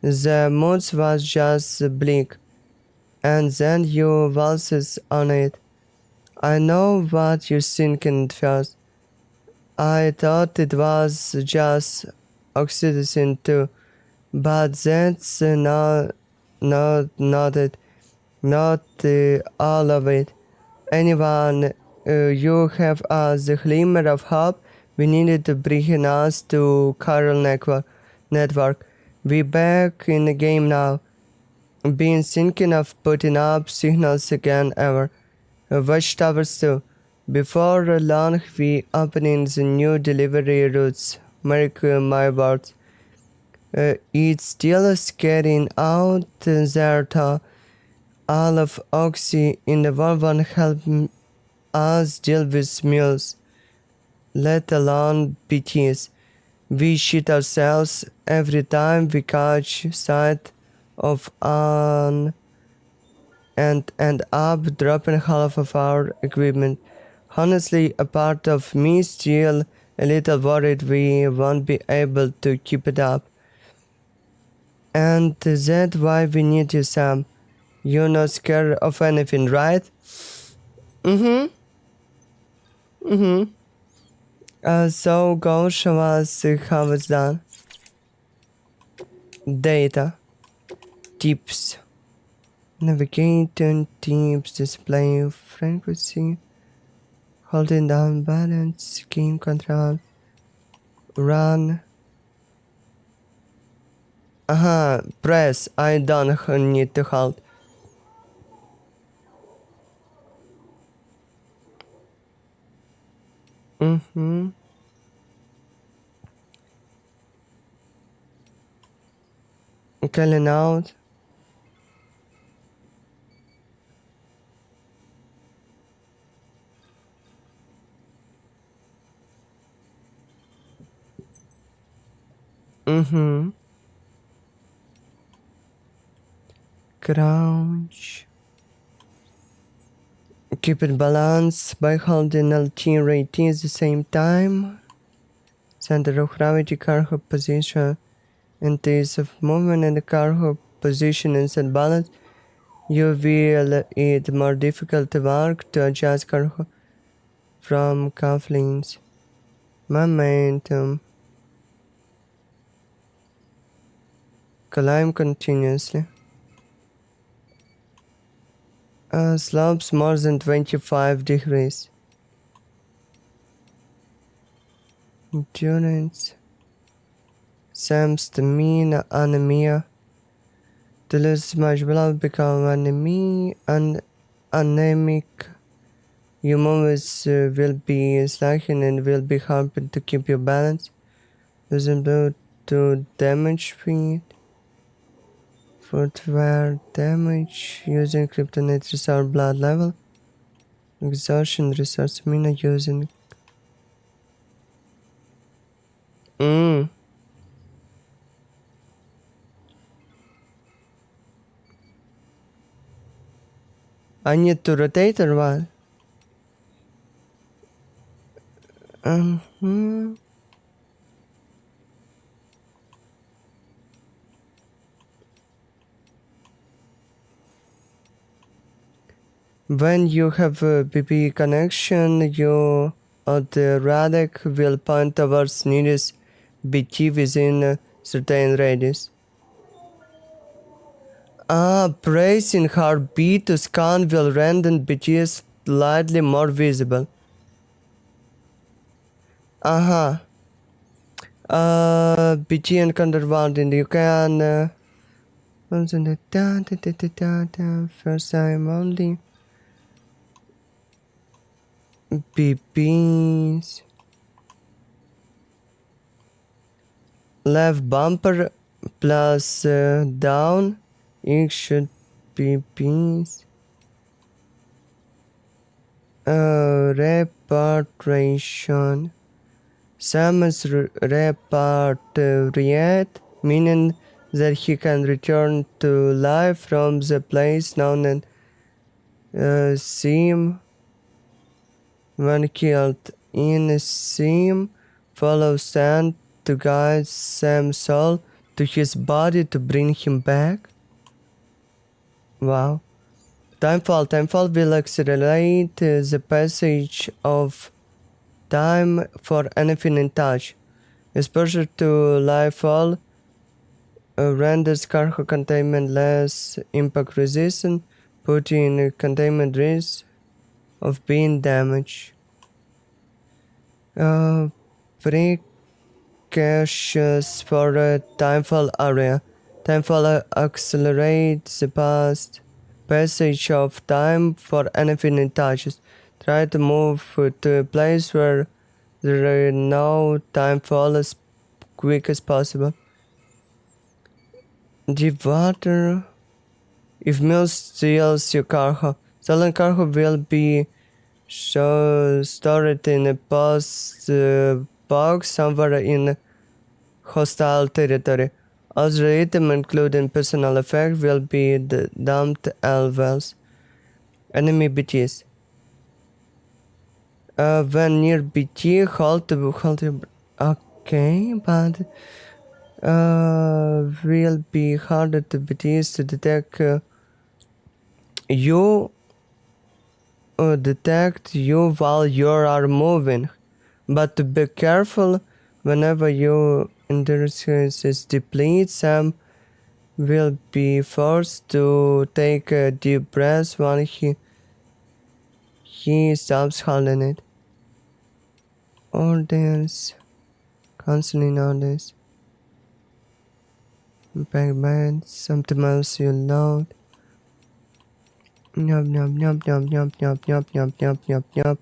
The mood was just bleak. And then you waltzes on it. I know what you're thinking at first. I thought it was just oxytocin too, but that's not it, not all of it. Anyone you have as a glimmer of hope, we needed to bring us to Chiral network. We back in the game now. Been thinking of putting up signals again ever. Watchtowers too. Before long we opening the new delivery routes. Mark my words. It's still scaring out there though. All of Oxy in the world won't help us deal with mules, let alone BTs. We shit ourselves every time we catch sight of an and end up dropping half of our equipment. Honestly, a part of me still a little worried we won't be able to keep it up. And that's why we need you, Sam. You're not scared of anything, right? Mm-hmm. Mm-hmm. So go show us how it's done. Data. Tips. Navigation tips, display frequency. Holding down balance, game control. Run. Press. I don't need to hold. Calling out. Crouch. Keep it balanced by holding LT and RT at the same time. Center of gravity, cargo position, in case of movement in the cargo position and set balance, you will it more difficult to work to adjust cargo from cufflinks. Momentum. Climb continuously. Slopes more than 25 degrees. Endurance. Sam's the mean anemia. To lose much blood, become anemic. Your movements will be slacking and will be hard to keep your balance. Losing blood to damage speed. Footwear damage using kryptonite restore blood level. Exhaustion resource mina using. I need to rotate or what? When you have a BP connection, you or the radar will point towards nearest BT within a certain radius. Pressing hard B to scan will render BT slightly more visible. BT and counterwanding, you can first time only. BBs. left bumper plus down. It should be beans. Repatriation. Sam is repatriate, meaning that he can return to life from the place known as Sim when killed. In Sim, follow Sand to guide Sam's soul to his body to bring him back. Wow. Timefall will accelerate the passage of time for anything in touch. Exposure to Lightfall renders cargo containment less impact resistant, putting containment risk of being damaged. Precautions for a timefall area. Timefall accelerates the passage of time for anything it touches. Try to move to a place where there is no timefall as quick as possible. The water. If Mills steals your cargo, stolen cargo will be stored in a post box somewhere in hostile territory. Other items, including personal effects, will be dumped elsewhere. Enemy BTs. When near BT, halt. Okay, but will be harder to BTs to detect you while you are moving, but to be careful whenever your endurance is depleted. Sam will be forced to take a deep breath while he stops holding it. Orders, canceling orders. Backband, something else you load. Nyop nyop nyop nyop nyop nyop nyop nyop nyop nyop nyop.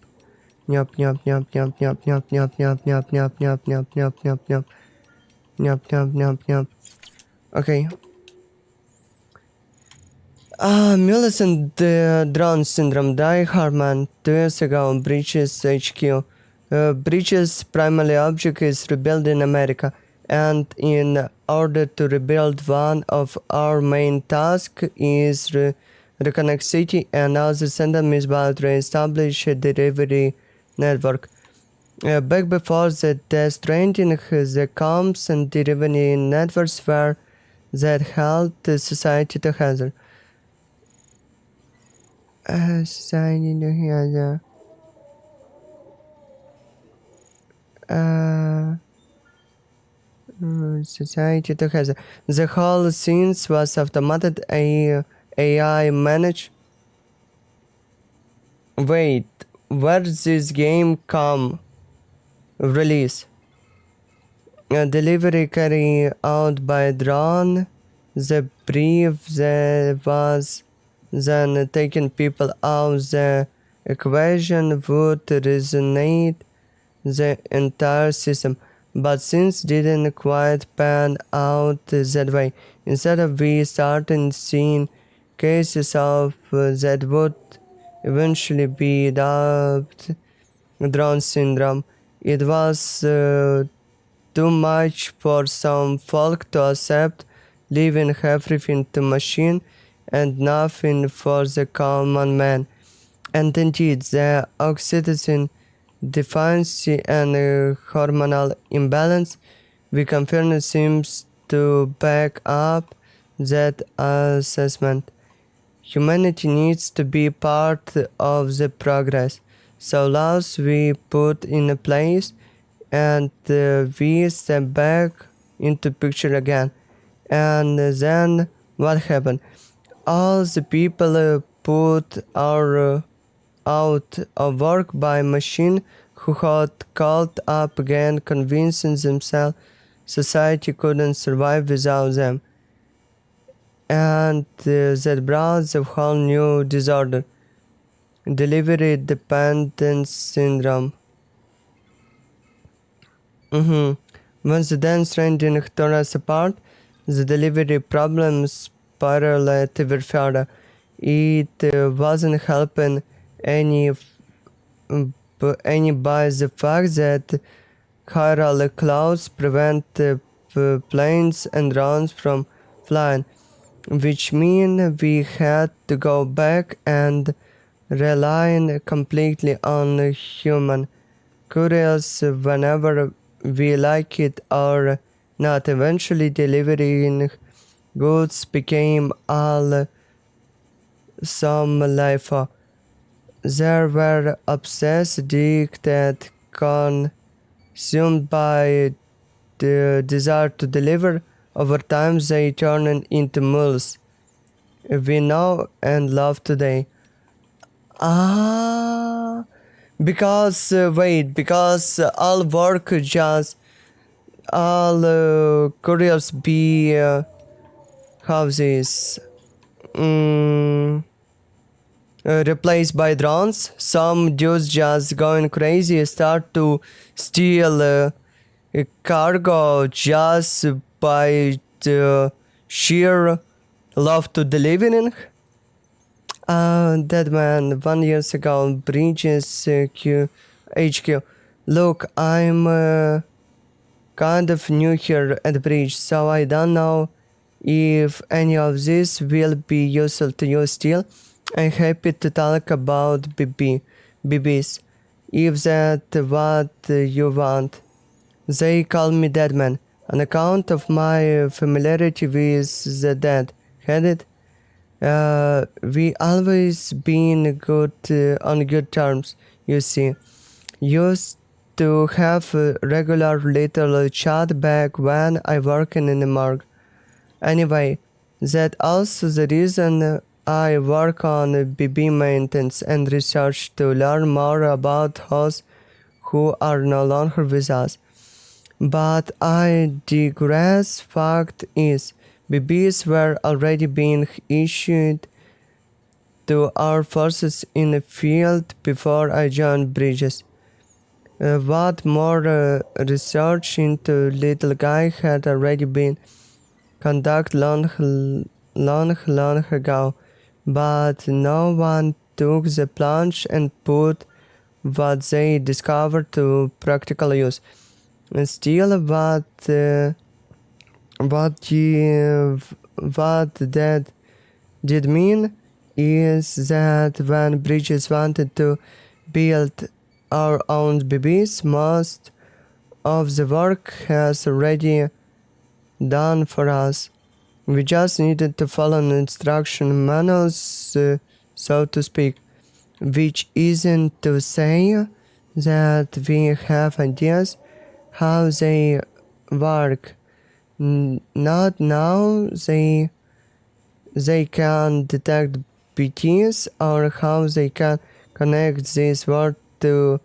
Nyop nyop nyop nyop nyop nyop nyop nyop nyop nyop nyop nyop nyop nyop nyop. Nyop nyop nyop nyop. Okay. Millicent Drone Syndrome Die Harman 2 years ago on Breaches HQ. Breaches' primary object is rebuilding America, and in order to rebuild, one of our main tasks is reconnect city, and other symptom is about re-establish a delivery network. Back before the stranding, the comms and delivery networks were that held the society together. Society together. Society together. The whole scene was automated. AI managed. Wait, where this game come? Release. Delivery carried out by drone. The brief that was then taking people out of the equation would resonate the entire system, but things didn't quite pan out that way. Instead of we started seeing cases of that would eventually be dubbed drone syndrome. It was too much for some folk to accept, leaving everything to machine and nothing for the common man. And indeed, the oxytocin deficiency and hormonal imbalance we confirmed seems to back up that assessment. Humanity needs to be part of the progress. So laws we put in place and we step back into picture again. And then what happened? All the people put our out of work by machine who had caught up again, convincing themselves society couldn't survive without them. And that brought a whole new disorder, delivery dependence syndrome. Once the then stranding tore us apart, the delivery problems spiraled ever further. It wasn't helping any, any by the fact that chiral clouds prevent planes and drones from flying, which mean we had to go back and relying completely on human couriers whenever we like it or not. Eventually, delivering goods became all some life. There were obsessed dick that consumed by the desire to deliver. Over time, they turned into mules we know and love today. Ah, because wait, because all work just all couriers be houses replaced by drones. Some dudes just going crazy start to steal cargo just by the sheer love to delivering. Dead man, 1 year ago, Bridges HQ. Look, I'm kind of new here at the bridge, so I don't know if any of this will be useful to you still. I'm happy to talk about BBs, if that's what you want. They call me Deadman, on account of my familiarity with the dead. Had it? We always been good on good terms, you see. Used to have a regular little chat back when I worked in the morgue. Anyway, that also the reason I work on BB maintenance and research to learn more about those who are no longer with us. But I digress. Fact is, BBs were already being issued to our forces in the field before I joined Bridges. What more research into little guy had already been conducted long ago, but no one took the plunge and put what they discovered to practical use. And still, what that did mean is that when Bridges wanted to build our own BBs, most of the work has already done for us. We just needed to follow instruction manuals, so to speak, which isn't to say that we have ideas how they work. Not now they can detect BTs or how they can connect this world to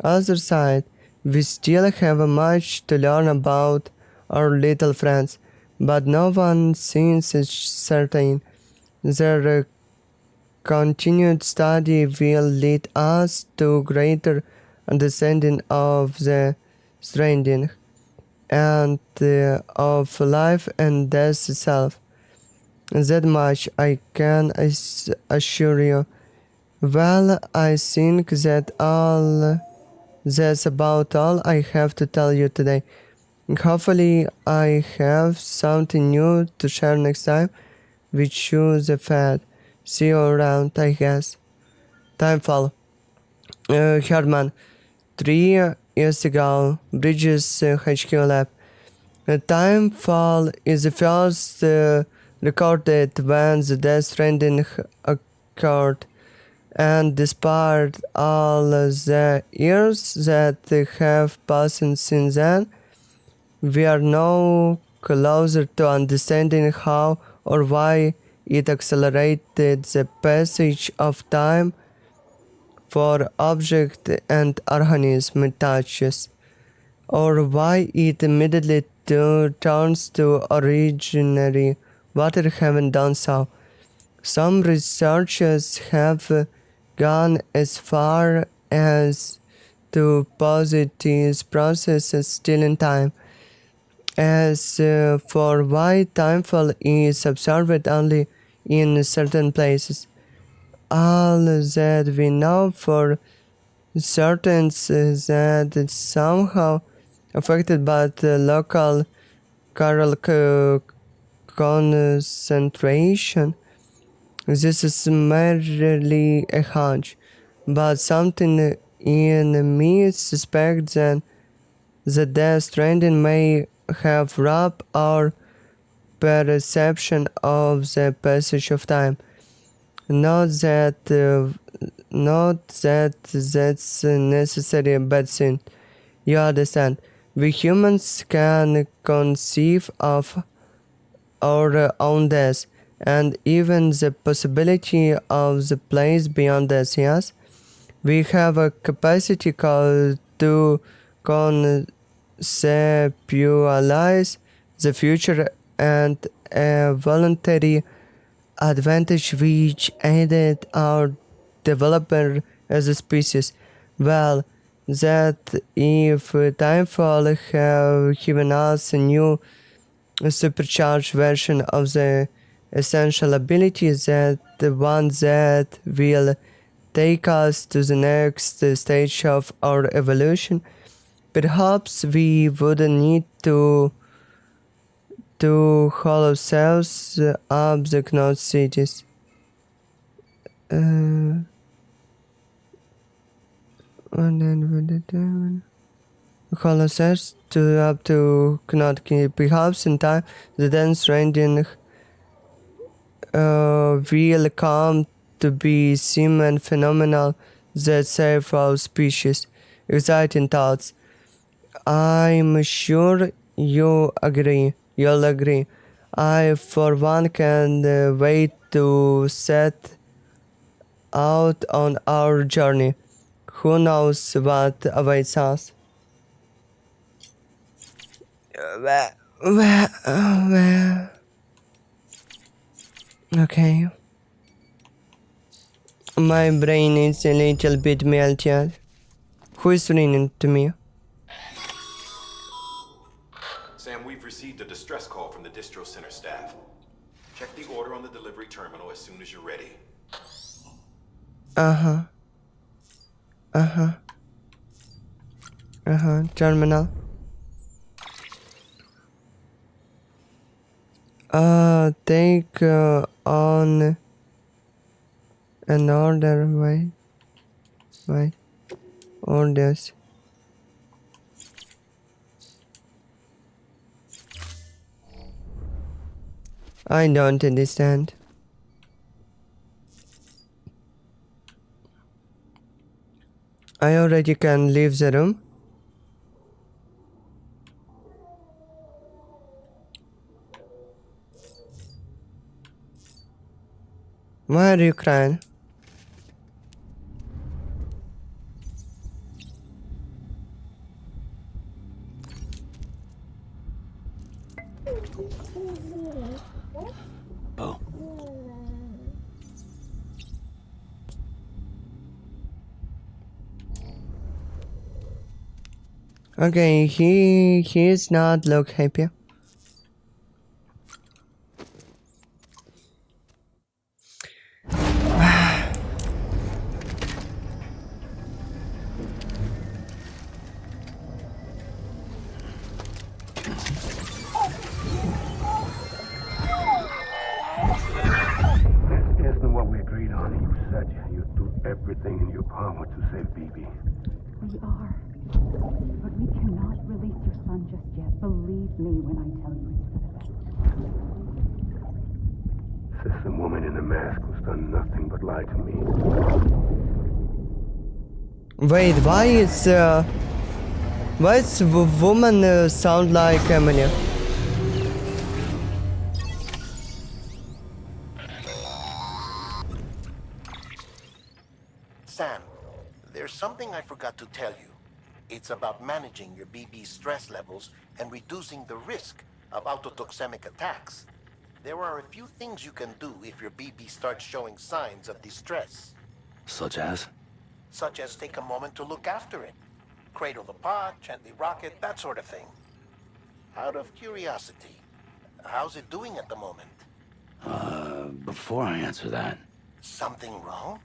other side. We still have much to learn about our little friends, but no one seems certain. Their continued study will lead us to greater understanding of the stranding and of life and death itself. That much I can assure you. Well, I think that's about all I have to tell you today. Hopefully I have something new to share next time with you the fat. See you around, I guess. Timefall. Herman. 3 years ago, Bridges HQ lab. Timefall is the first recorded when the death stranding occurred, and despite all the years that have passed since then, we are no closer to understanding how or why it accelerated the passage of time for object and organism touches, or why it immediately turns to originary water having done so. Some researchers have gone as far as to posit this process as still in time, As for why timefall is observed only in certain places, all that we know for certain is that it's somehow affected by the local chiral concentration. This is merely a hunch, but something in me suspects that the Death Stranding may have robbed our perception of the passage of time. Not that, not that that's necessarily a bad thing. You understand? We humans can conceive of our own death, and even the possibility of the place beyond death. Yes, we have a capacity called to conceptualize the future and a voluntary advantage which aided our development as a species. Well, that if timefall have given us a new supercharged version of the essential abilities, that the one that will take us to the next stage of our evolution, perhaps we wouldn't need to hollow cells up the knot cities. And then with the hollow cells to up to knot perhaps in time the dense radiant will come to be seem phenomenal that save our species. Exciting thoughts. I'm sure you'll agree. I, for one, can wait to set out on our journey. Who knows what awaits us? Okay. My brain is a little bit melted. Who is ringing to me? Sam, we've received a distress call from the distro center staff. Check the order on the delivery terminal as soon as you're ready. Terminal. Take on an order. Wait. Orders. I don't understand. I already can leave the room. Why are you crying? Bo. Okay, he's not look happy. Isn't what we agreed on. You said you'd do everything in your power to save BB. We are. But we cannot release your son just yet. Believe me when I tell you it's for the best. Says some woman in a mask who's done nothing but lie to me. Wait, why is the woman sound like Emily? Sam, there's something I forgot to tell you. It's about managing your BB's stress levels and reducing the risk of autotoxemic attacks. There are a few things you can do if your BB starts showing signs of distress. Such as? Such as take a moment to look after it. Cradle the pot, gently rock it, that sort of thing. Out of curiosity, how's it doing at the moment? Before I answer that, Something wrong?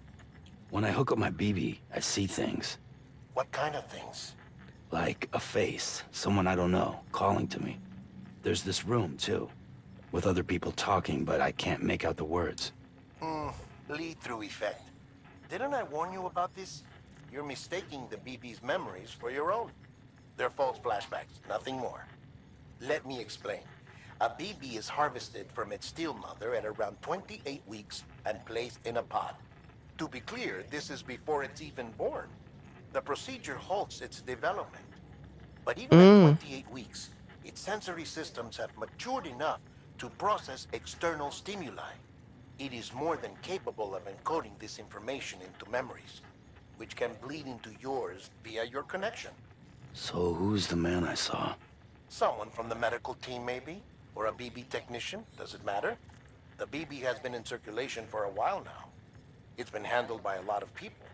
when I hook up my BB, I see things. What kind of things? Like a face, someone I don't know, calling to me. There's this room, too, with other people talking, but I can't make out the words. Lead-through effect. Didn't I warn you about this? You're mistaking the BB's memories for your own. They're false flashbacks, nothing more. Let me explain. A BB is harvested from its steel mother at around 28 weeks and placed in a pod. To be clear, this is before it's even born. The procedure halts its development. But even at 28 weeks, its sensory systems have matured enough to process external stimuli. It is more than capable of encoding this information into memories, which can bleed into yours via your connection. So who's the man I saw? Someone from the medical team, maybe? Or a BB technician? Does it matter? The BB has been in circulation for a while now. It's been handled by a lot of people.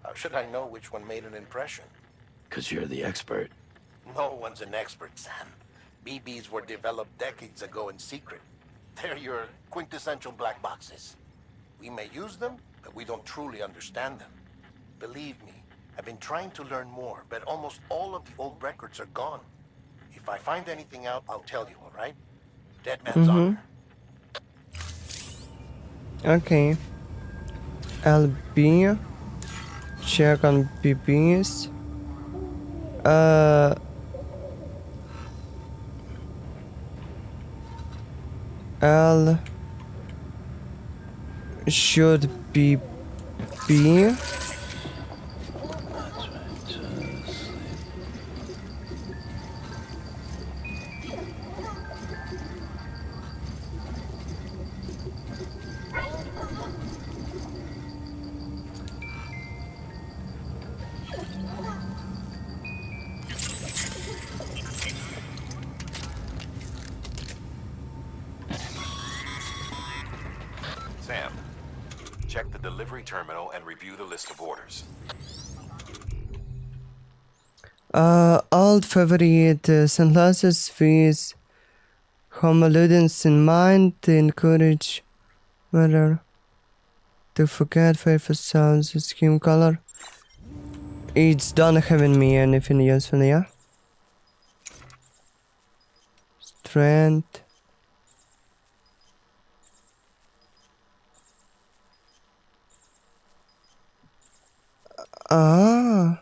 How should I know which one made an impression? 'Cause you're the expert. No one's an expert, Sam. BBs were developed decades ago in secret. They're your quintessential black boxes. We may use them, but we don't truly understand them. Believe me, I've been trying to learn more, but almost all of the old records are gone. If I find anything out, I'll tell you, all right? Dead man's honor. Okay. LB. Check on BBs. L should be B. Sam, check the delivery terminal and review the list of orders. Old favorite sunglasses with homoludens in mind to encourage weather to forget favorite sounds, skin color. It's don't having me anything useful, yeah? Strand. Ah.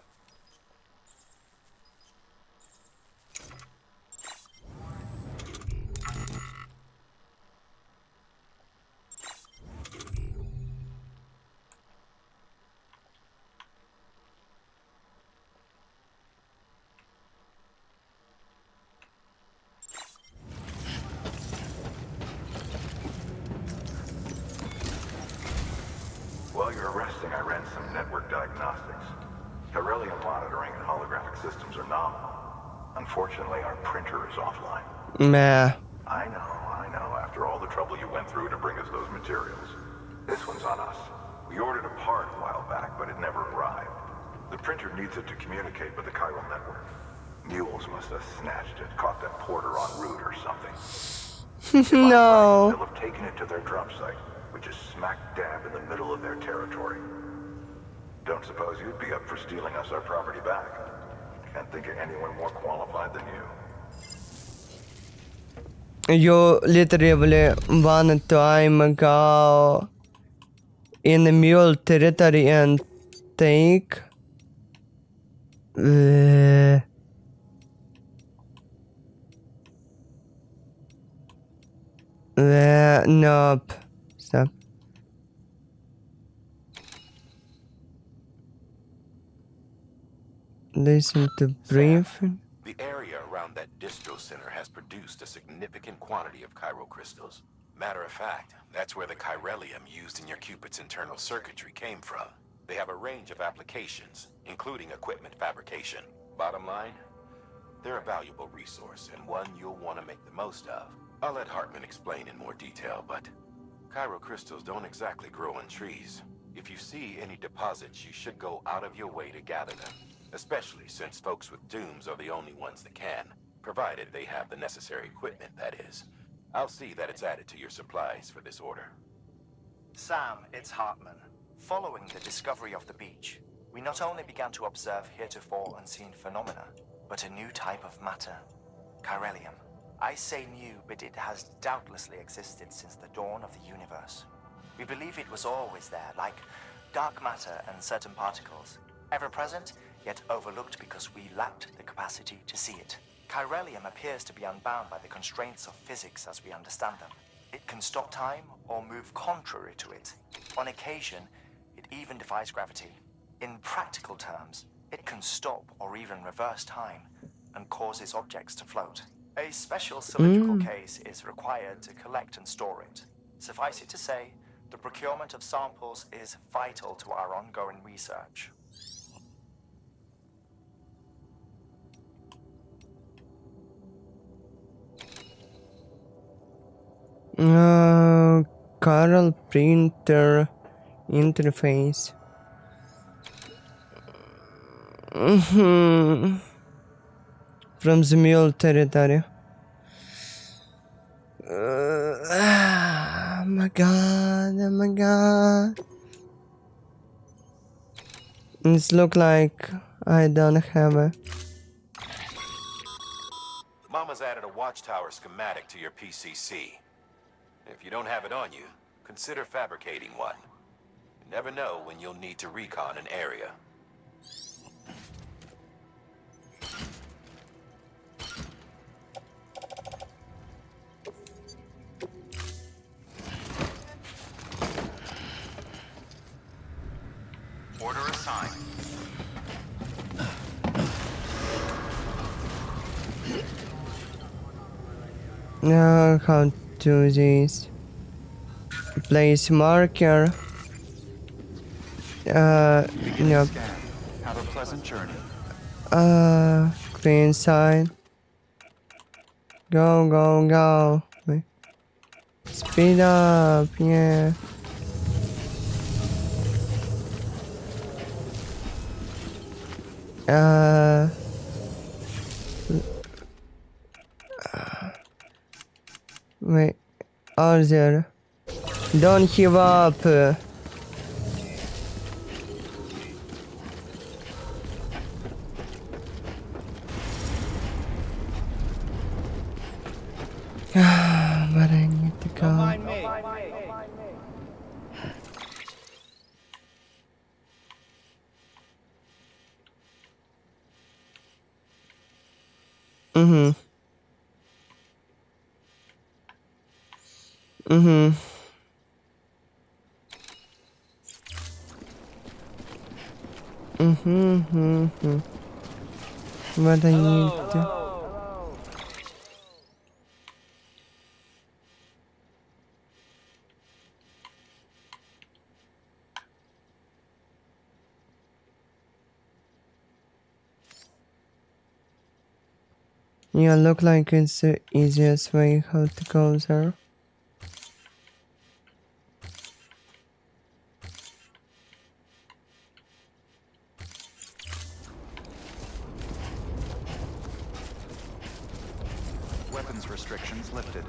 While you're resting, I ran some network diagnostics. Beryllium monitoring and holographic systems are nominal. Unfortunately, our printer is offline. Meh. I know. After all the trouble you went through to bring us those materials. This one's on us. We ordered a part a while back, but it never arrived. The printer needs it to communicate with the chiral network. Mules must have snatched it, caught that porter en route or something. No. They'll have taken it to their drop site, which is smack dab in the middle of their territory. Don't suppose you'd be up for stealing us our property back? Can't think of anyone more qualified than you. You literally one time go in the mule territory and take nope. Stop. Listen to briefing. The area around that distro center has produced a significant quantity of chiral crystals. Matter of fact, that's where the chiralium used in your Cupid's internal circuitry came from. They have a range of applications, including equipment fabrication. Bottom line, they're a valuable resource and one you'll want to make the most of. I'll let Hartman explain in more detail, but chiral crystals don't exactly grow on trees. If you see any deposits, you should go out of your way to gather them. Especially since folks with dooms are the only ones that can. Provided they have the necessary equipment, that is. I'll see that it's added to your supplies for this order. Sam, it's Hartman. Following the discovery of the beach, we not only began to observe heretofore unseen phenomena, but a new type of matter, chiralium. I say new, but it has doubtlessly existed since the dawn of the universe. We believe it was always there, like dark matter and certain particles, ever present, yet overlooked because we lacked the capacity to see it. Chiralium appears to be unbound by the constraints of physics as we understand them. It can stop time or move contrary to it. On occasion, it even defies gravity. In practical terms, it can stop or even reverse time and causes objects to float. A special cylindrical case is required to collect and store it. Suffice it to say, the procurement of samples is vital to our ongoing research. Carl printer interface. From the mule territory. Oh my god, oh my god. It look like I don't have it. Mama's added a watchtower schematic to your PCC. If you don't have it on you, consider fabricating one. You never know when you'll need to recon an area. Order assigned. Now how to do this? Place marker. Nope. Scan. Have a pleasant journey. Green sign. Go, go, go. Wait. Speed up, yeah. Wait. Are there? Don't give up. But I need to go. Don't mind me. What I need to. Yeah, look like it's the easiest way how to go there. Weapons restrictions lifted.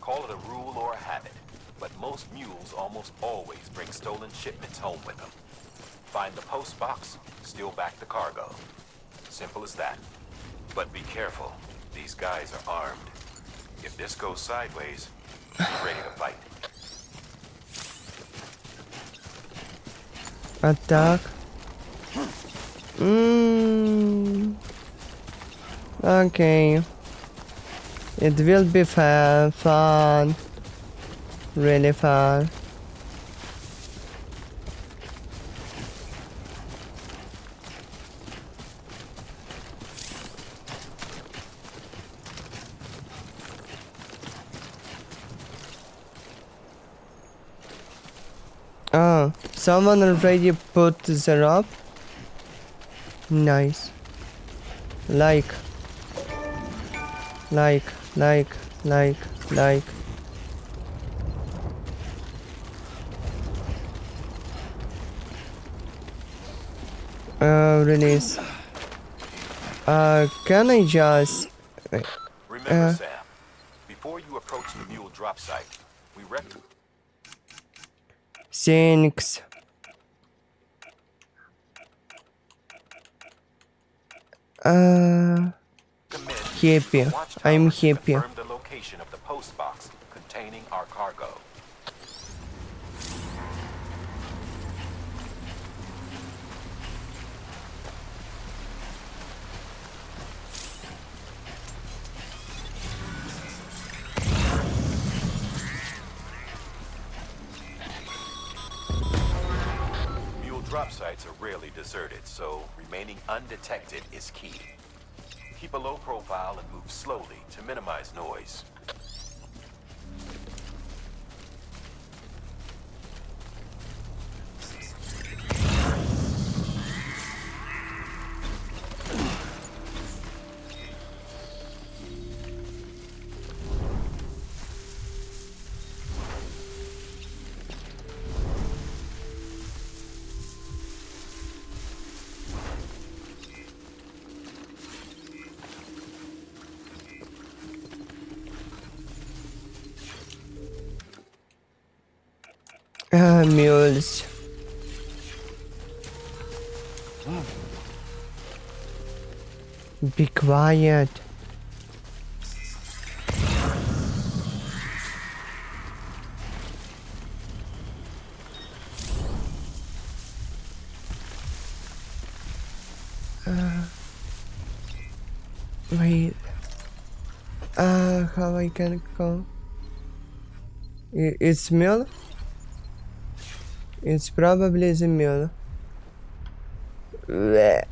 Call it a rule or a habit, but most mules almost always bring stolen shipments home with them. Find the post box, steal back the cargo. Simple as that. But be careful, these guys are armed. If this goes sideways, be ready to fight. Attack. Okay. It will be fun. Really fun. Oh, someone already put the rope? Nice. Like like. Release. Can I just... Remember, Sam, before you approach the mule drop site, we Thanks. Happy. I'm happy. confirm the location of the post box containing our cargo. Mule drop sites are rarely deserted, so remaining undetected is key. Keep a low profile and move slowly to minimize noise. Mules. Be quiet. Wait. How I can go? It's mule? It's probably the mule. I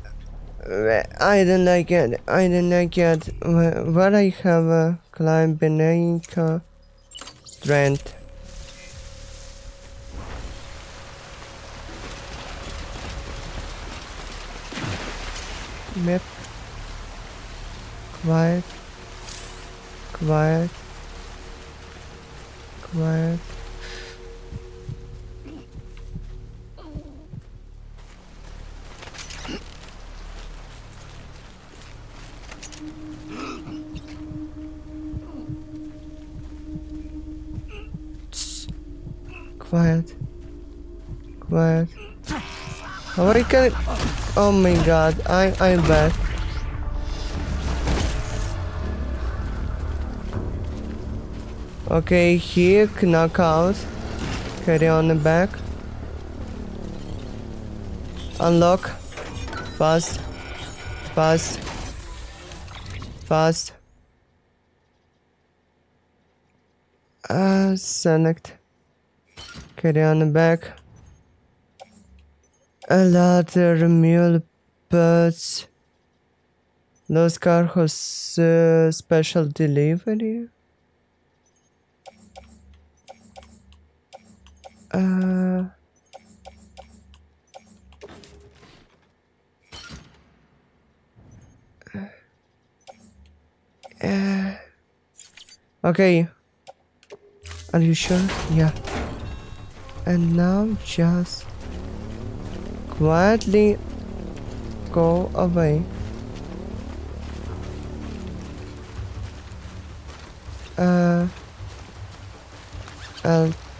don't like it. I don't like it. Where I have a climbing strength. Map. Quiet. Quiet. Quiet. Quiet. Quiet. How I can... Oh my god, I'm back. Okay, here, knockout. Carry on the back. Unlock. Fast. Fast. Fast. Select. Carry on the back. A ladder, mule birds. Those car has special delivery. Okay. Are you sure? Yeah. And now just quietly go away.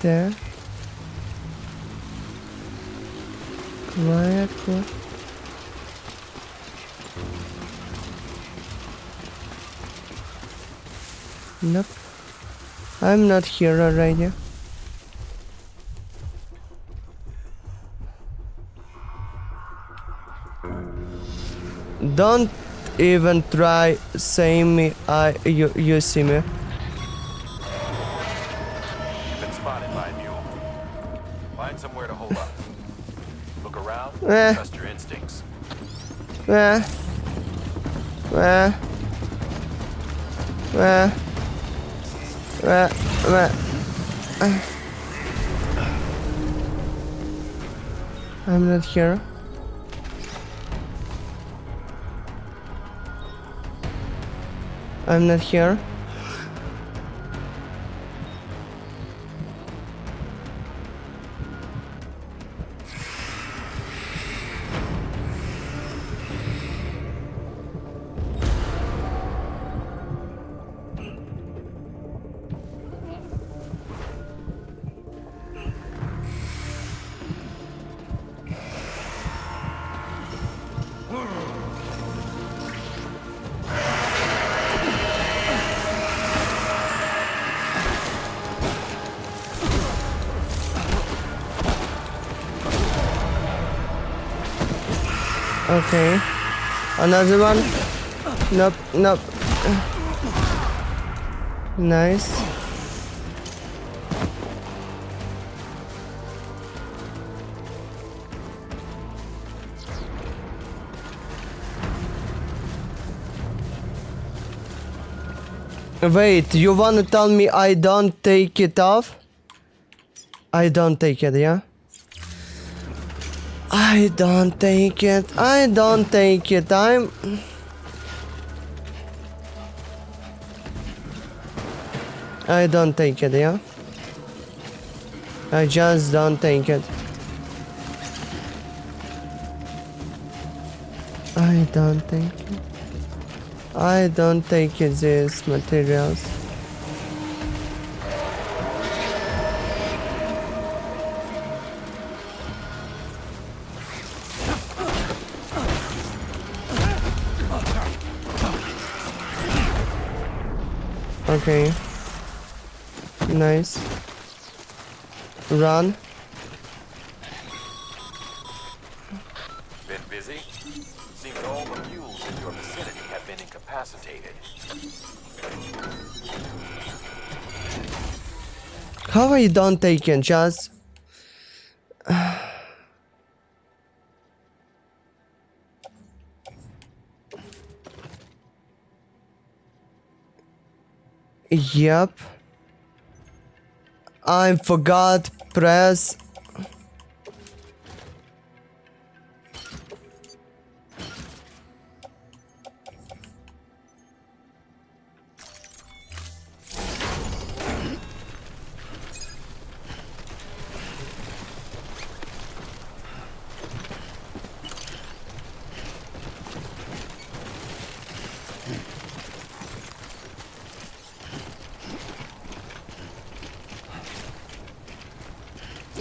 There. Quiet. Nope. I'm not here already. Don't even try saying me. You see me. You've been spotted by a mule. Find somewhere to hold up. Look around and trust your instincts. I'm not here. I'm not here. Okay. Another one. Nope, nope. Nice. Wait, you wanna tell me I don't take it off? I don't take it, yeah? I don't take it. I don't take it. I don't take it, yeah? I just don't take it. I don't take it. I don't take it, these materials. Okay. Nice. Run. Been busy? Seems all the mules in your vicinity have been incapacitated. How I don't take it, just... Yep. I forgot press.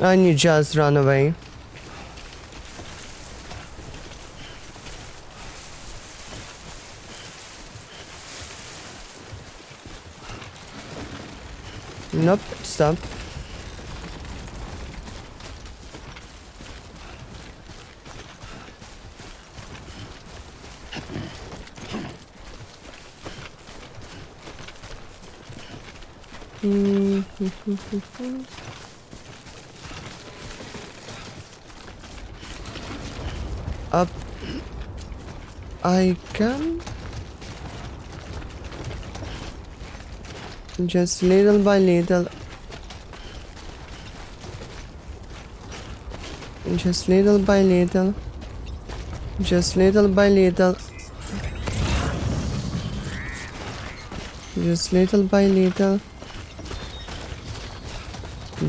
And you just run away. Nope, stop. Up. I can. Just little by little. Just little by little. Just little by little. Just little by little.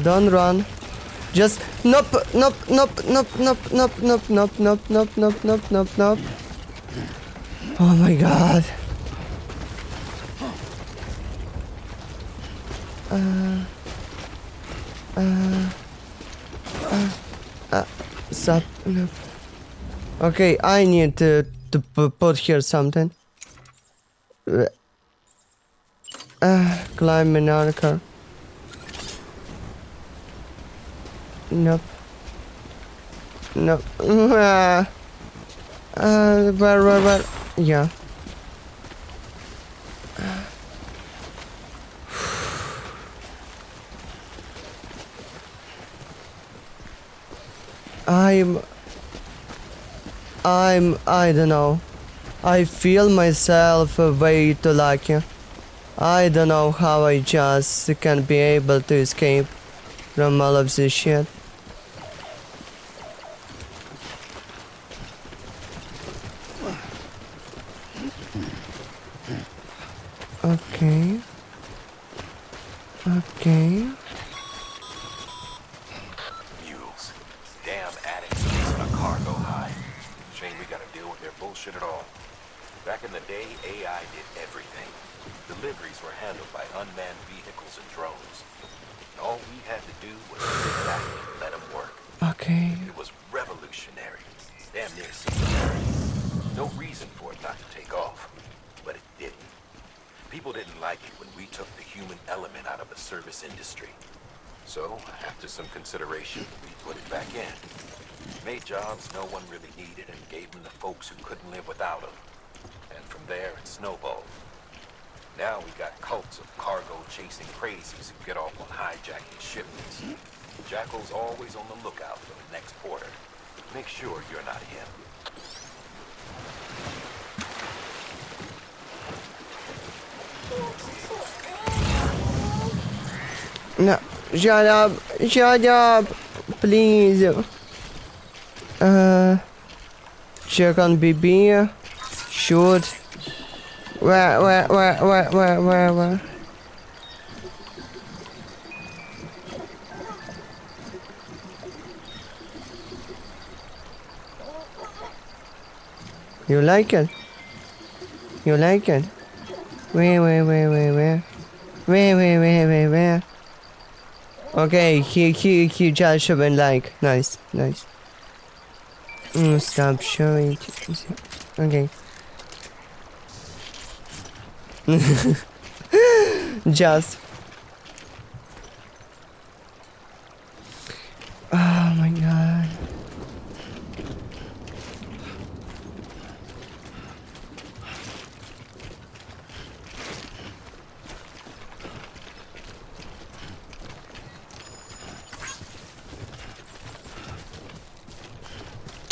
Don't run. Just nope, nope, nope, nope, nope, nope, nope, nope, nope, nope, nope, nope, nope, nope. Oh my god. Stop. Nope. Okay, I need to put here something. Climb an archer. Nope. Nope. Where? Yeah. I don't know. I feel myself way too lucky. I don't know how I just can be able to escape from all of this shit. Okay. Okay. Mules. Damn addicts chasing a cargo high. Shame we gotta deal with their bullshit at all. Back in the day, AI did everything. Deliveries were handled by unmanned vehicles and drones. All we had to do was sit back and let them work. Okay. It was revolutionary. Damn near singularity. No reason for it not to take off. But it didn't. People didn't like it when we took the human element out of the service industry. So, after some consideration, we put it back in. Made jobs no one really needed and gave them to folks who couldn't live without them. And from there, it snowballed. Now we got cults of cargo-chasing crazies who get off on hijacking shipments. Jackal's always on the lookout for the next porter. Make sure you're not him. No, shut up, please. Check on BB. Shoot. Where? You like it? You like it? Where? Where? Okay, he just showing like. Nice. Stop showing. Okay. Just. Oh my god.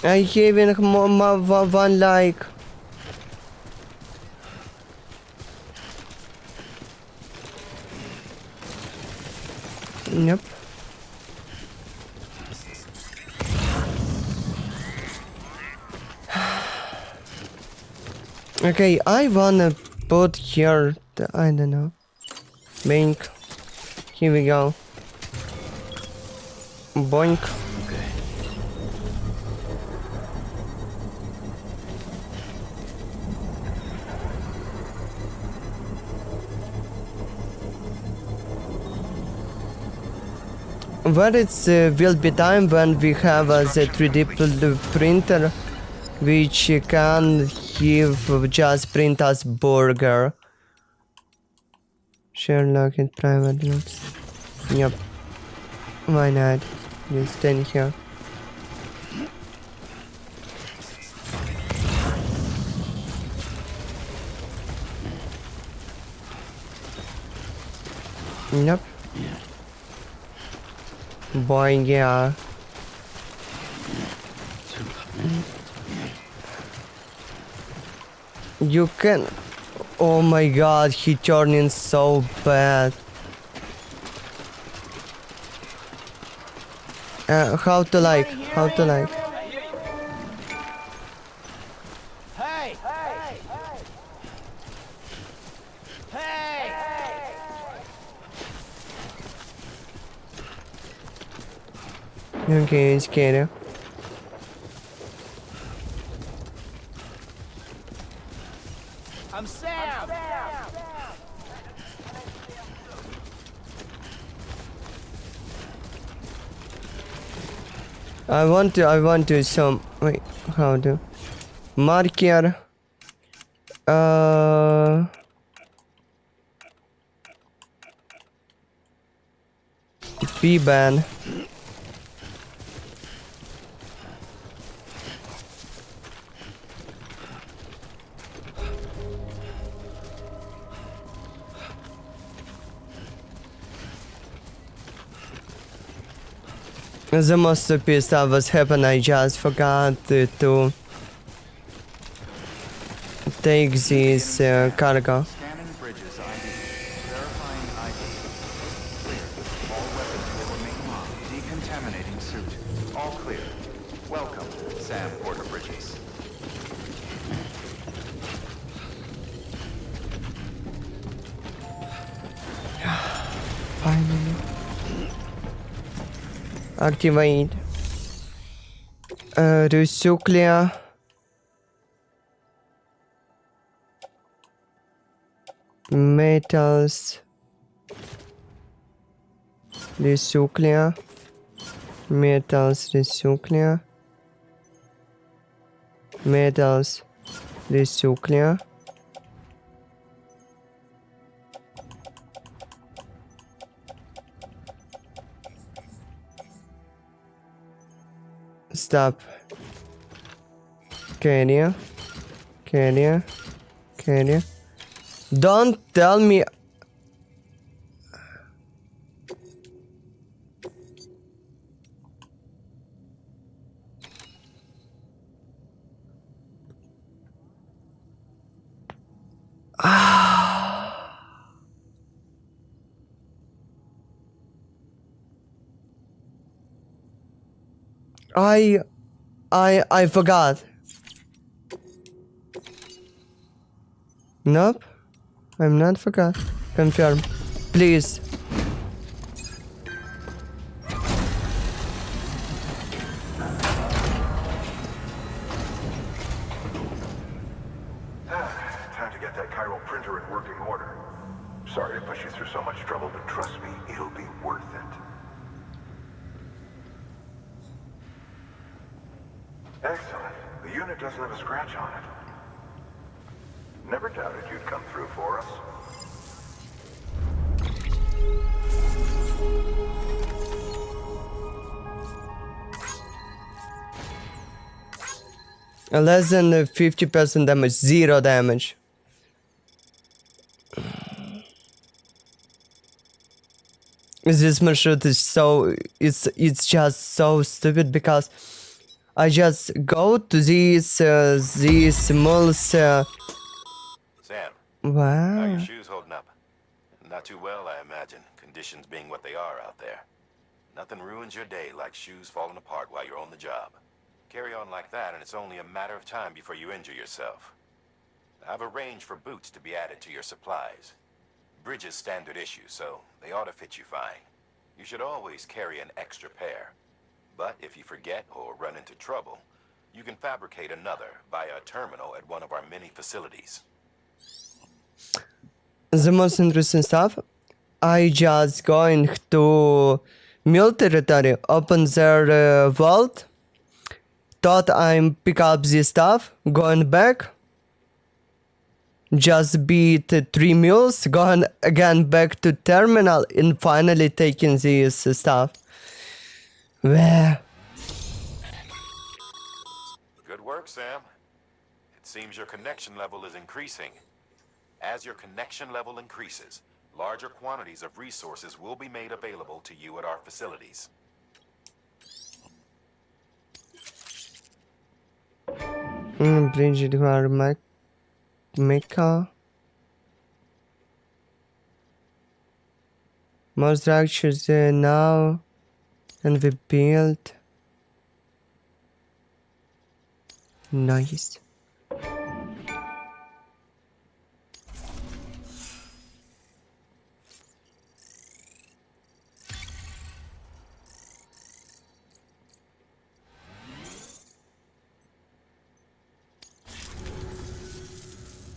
I gave it one like. Yep. Okay, I wanna put here the, I don't know. Boink. Here we go. Boink. But it's will be time when we have the 3D printer which can give just print us burger. Sherlock in private looks. Yep. Why not? Just stand here. Yep. Boy, yeah. You can. Oh my god, he turning so bad. How to like? Hey! Okay, scared. I'm Sam! I want to some. Wait, how to? Marker. B-ban. The masterpiece that was happening, I just forgot to take this cargo. Scanning bridges ID. Verifying ID. Clear. All weapons will remain locked. Decontaminating suit. All clear. Welcome, Sam Porter Bridges. Activate. Resuclia. Metals. Resuclia. Metals. Resuclia. Metals. Resuclia. Stop. Carrier. Carrier. Carrier. Don't tell me. I forgot. Nope. I'm not forgot. Confirm. Please. Time to get that chiral printer in working order. Sorry to push you through so much trouble, but trust me, it'll be worth it. Excellent. The unit doesn't have a scratch on it. Never doubted you'd come through for us. Less than 50% damage, 0 damage. This marshroom is so it's just so stupid because I just go to these malls. Sam, how are Wow. your shoes holding up? Not too well, I imagine, conditions being what they are out there. Nothing ruins your day like shoes falling apart while you're on the job. Carry on like that and it's only a matter of time before you injure yourself. I've arranged for boots to be added to your supplies. Bridges standard issue, so they ought to fit you fine. You should always carry an extra pair. But if you forget or run into trouble, you can fabricate another via a terminal at one of our many facilities. The most interesting stuff, I just going to military, open their vault, thought I'm pick up this stuff, going back, just beat 3 mules, going again back to terminal and finally taking this stuff. Where? Good work, Sam. It seems your connection level is increasing. As your connection level increases, larger quantities of resources will be made available to you at our facilities. Bridge require mecha. More structures there now, and we built. Nice.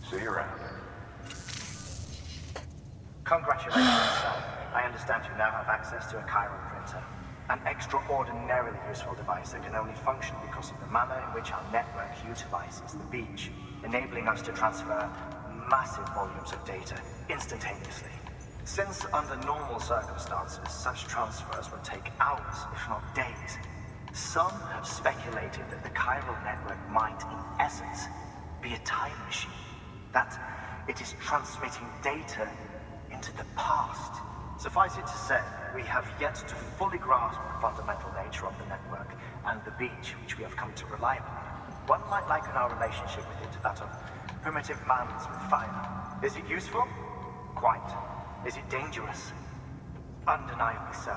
See you around. Congratulations, son. I understand you now have access to a chiral printer. An extraordinarily useful device that can only function because of the manner in which our network utilizes the beach, enabling us to transfer massive volumes of data instantaneously. Since under normal circumstances, such transfers would take hours, if not days, some have speculated that the chiral network might, in essence, be a time machine. That it is transmitting data into the past. Suffice it to say, we have yet to fully grasp the fundamental nature of the network and the beach which we have come to rely upon. One might liken our relationship with it to that of primitive mans with fire. Is it useful? Quite. Is it dangerous? Undeniably so.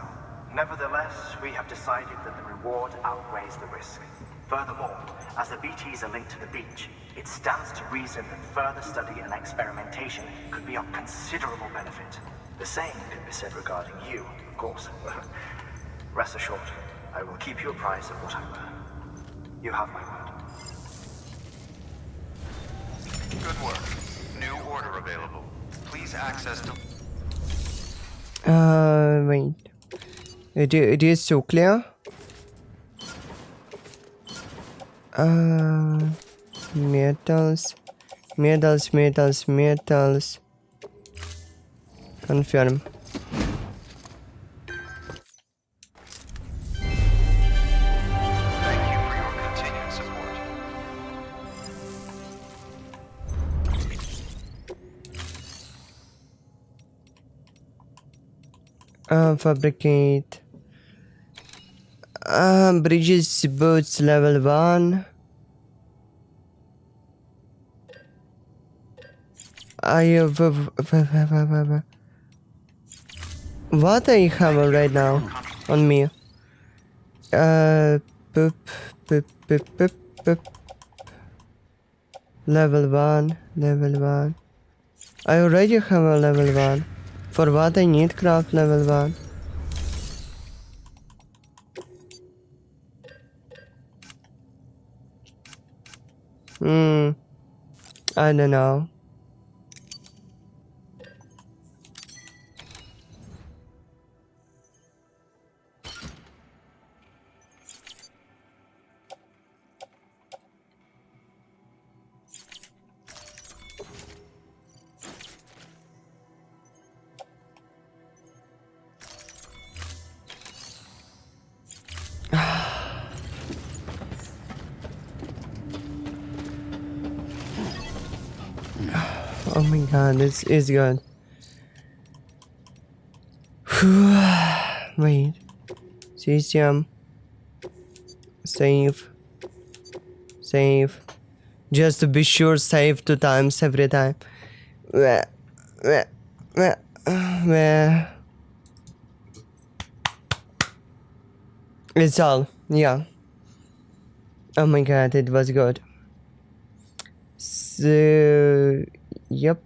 Nevertheless, we have decided that the reward outweighs the risk. Furthermore, as the BTs are linked to the beach, it stands to reason that further study and experimentation could be of considerable benefit. The same could be said regarding you, of course. Rest assured, I will keep you apprised of what I learn. You have my word. Good work. New order available. Please access to... Wait. It is so clear. Metals. Confirm. Thank you for your continued support. Fabricate. Bridges, boats, level 1. What I have right now on me? Boop, boop, boop, boop, boop. Level 1. I already have a level 1. For what I need craft level 1? I don't know. Oh my god, this is good. Wait. System. Save. Just to be sure, save 2 times every time. It's all. Yeah. Oh my god, it was good. So, yep.